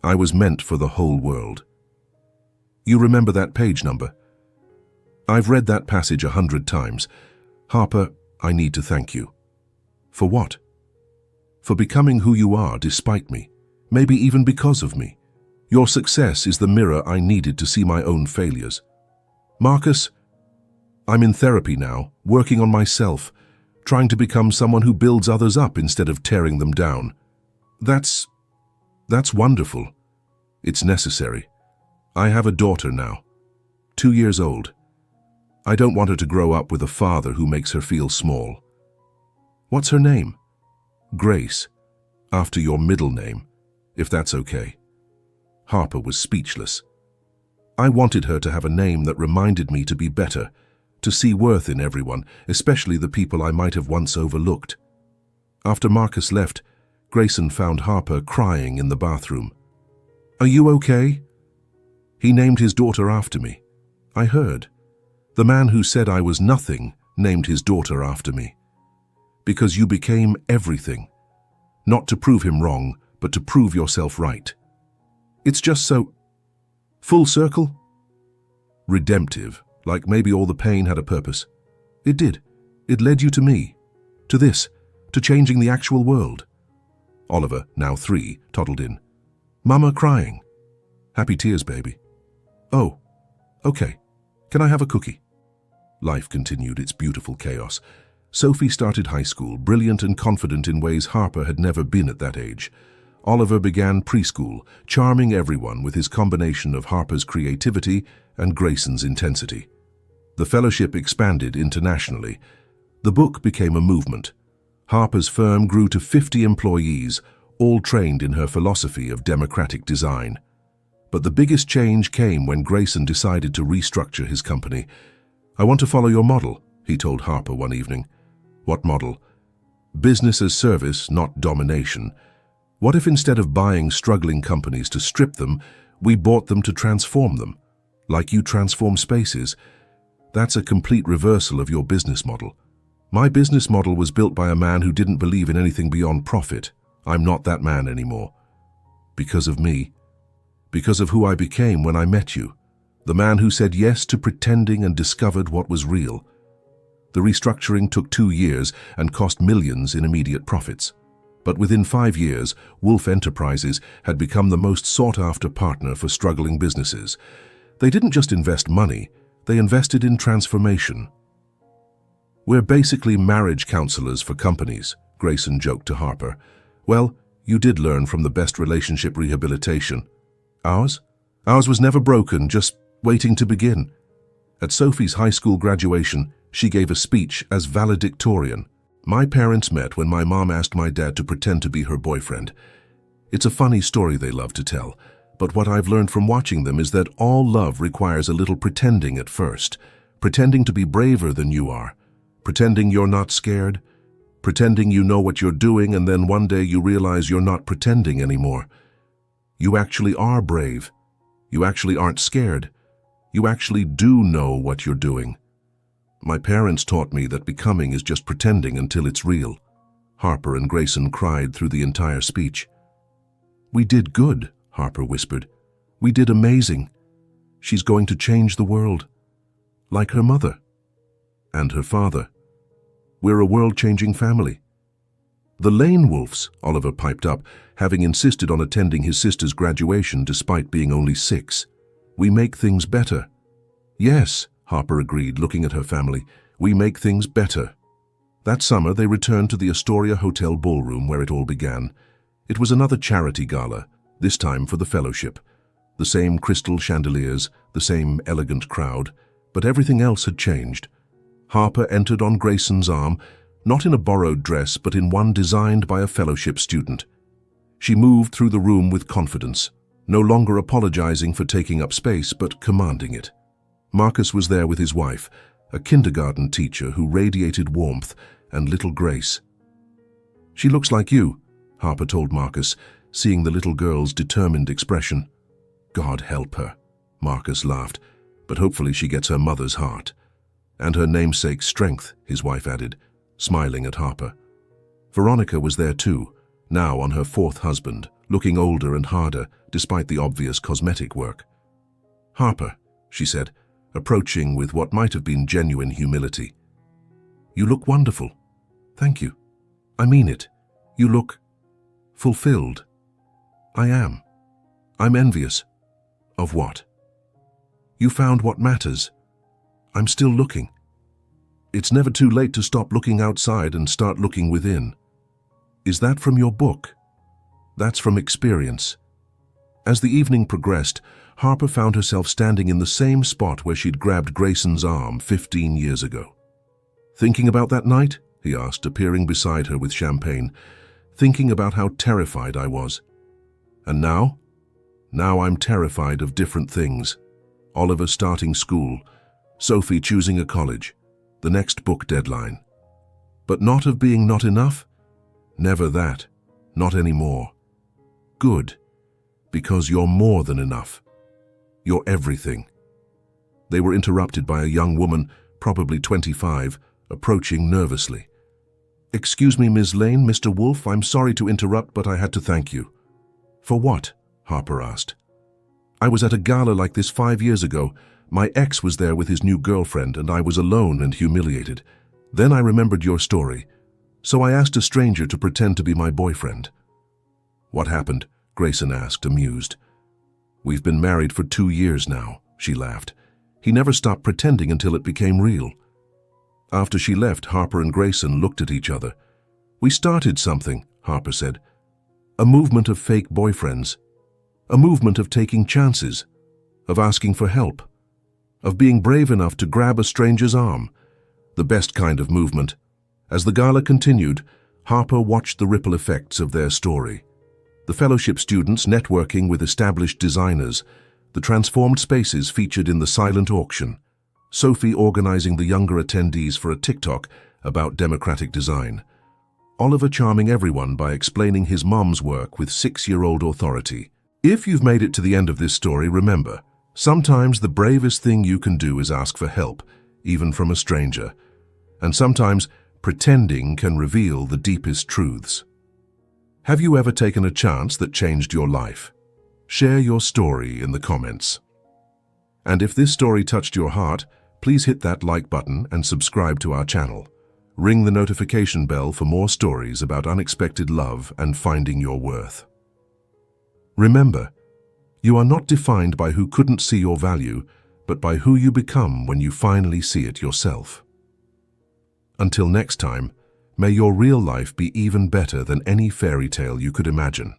I was meant for the whole world. You remember that page number? I've read that passage 100 times. Harper, I need to thank you. For what? For becoming who you are despite me, maybe even because of me. Your success is the mirror I needed to see my own failures. Marcus, I'm in therapy now, working on myself, trying to become someone who builds others up instead of tearing them down. That's wonderful. It's necessary. I have a daughter now, 2 years old. I don't want her to grow up with a father who makes her feel small. What's her name? Grace, after your middle name, if that's okay. Harper was speechless. I wanted her to have a name that reminded me to be better, to see worth in everyone, especially the people I might have once overlooked. After Marcus left, Grayson found Harper crying in the bathroom. "Are you okay?" He named his daughter after me. I heard. The man who said I was nothing named his daughter after me. Because you became everything. Not to prove him wrong, but to prove yourself right. It's just so... full circle? Redemptive, like maybe all the pain had a purpose. It did. It led you to me. To this. To changing the actual world. Oliver, now 3, toddled in. "Mama crying." "Happy tears, baby." "Oh, okay. Can I have a cookie?" Life continued its beautiful chaos. Sophie started high school, brilliant and confident in ways Harper had never been at that age. Oliver began preschool, charming everyone with his combination of Harper's creativity and Grayson's intensity. The fellowship expanded internationally. The book became a movement. Harper's firm grew to 50 employees, all trained in her philosophy of democratic design. But the biggest change came when Grayson decided to restructure his company. "I want to follow your model," he told Harper one evening. "What model?" "Business as service, not domination. What if instead of buying struggling companies to strip them, we bought them to transform them? Like you transform spaces. That's a complete reversal of your business model. My business model was built by a man who didn't believe in anything beyond profit. I'm not that man anymore. Because of me. Because of who I became when I met you. The man who said yes to pretending and discovered what was real." The restructuring took 2 years and cost millions in immediate profits. But within 5 years, Wolf Enterprises had become the most sought-after partner for struggling businesses. They didn't just invest money, they invested in transformation. "We're basically marriage counselors for companies," Grayson joked to Harper. "Well, you did learn from the best relationship rehabilitation." "Ours? Ours was never broken, just waiting to begin." At Sophie's high school graduation, she gave a speech as valedictorian. "My parents met when my mom asked my dad to pretend to be her boyfriend. It's a funny story they love to tell, but what I've learned from watching them is that all love requires a little pretending at first, pretending to be braver than you are, pretending you're not scared, pretending you know what you're doing, and then one day you realize you're not pretending anymore. You actually are brave. You actually aren't scared. You actually do know what you're doing. My parents taught me that becoming is just pretending until it's real." Harper and Grayson cried through the entire speech. "We did good," Harper whispered. "We did amazing. She's going to change the world. Like her mother. And her father. We're a world-changing family." "The Lane Wolves," Oliver piped up, having insisted on attending his sister's graduation despite being only 6. "We make things better." "Yes," Harper agreed, looking at her family. "We make things better." That summer, they returned to the Astoria Hotel ballroom where it all began. It was another charity gala, this time for the fellowship. The same crystal chandeliers, the same elegant crowd, but everything else had changed. Harper entered on Grayson's arm, not in a borrowed dress, but in one designed by a fellowship student. She moved through the room with confidence, no longer apologizing for taking up space, but commanding it. Marcus was there with his wife, a kindergarten teacher who radiated warmth and little grace. "She looks like you," Harper told Marcus, seeing the little girl's determined expression. "God help her," Marcus laughed, "but hopefully she gets her mother's heart. And her namesake's strength," his wife added, smiling at Harper. Veronica was there too, now on her 4th husband, looking older and harder despite the obvious cosmetic work. "Harper," she said, approaching with what might have been genuine humility. "You look wonderful. Thank you. I mean it. You look fulfilled." "I am. I'm envious." "Of what?" "You found what matters." "I'm still looking." It's never too late to stop looking outside and start looking within. Is that from your book? That's from experience. As the evening progressed, Harper found herself standing in the same spot where she'd grabbed Grayson's arm 15 years ago. Thinking about that night? He asked, appearing beside her with champagne. Thinking about how terrified I was. And now? Now I'm terrified of different things. Oliver starting school, Sophie choosing a college, the next book deadline. But not of being not enough? Never that. Not anymore. Good. Because you're more than enough. You're everything. They were interrupted by a young woman, probably 25, approaching nervously. "Excuse me, Ms. Lane, Mr. Wolfe, I'm sorry to interrupt, but I had to thank you." "For what?" Harper asked. "I was at a gala like this 5 years ago. My ex was there with his new girlfriend, and I was alone and humiliated. Then I remembered your story. So I asked a stranger to pretend to be my boyfriend." "What happened?" Grayson asked, amused. "We've been married for 2 years now," she laughed. "He never stopped pretending until it became real." After she left, Harper and Grayson looked at each other. "We started something," Harper said. "A movement of fake boyfriends. A movement of taking chances, of asking for help, of being brave enough to grab a stranger's arm. The best kind of movement." As the gala continued, Harper watched the ripple effects of their story. The fellowship students networking with established designers, the transformed spaces featured in the silent auction, Sophie organizing the younger attendees for a TikTok about democratic design, Oliver charming everyone by explaining his mom's work with 6-year-old authority. If you've made it to the end of this story, remember, sometimes the bravest thing you can do is ask for help, even from a stranger. And sometimes pretending can reveal the deepest truths. Have you ever taken a chance that changed your life? Share your story in the comments. And if this story touched your heart, please hit that like button and subscribe to our channel. Ring the notification bell for more stories about unexpected love and finding your worth. Remember, you are not defined by who couldn't see your value, but by who you become when you finally see it yourself. Until next time, may your real life be even better than any fairy tale you could imagine.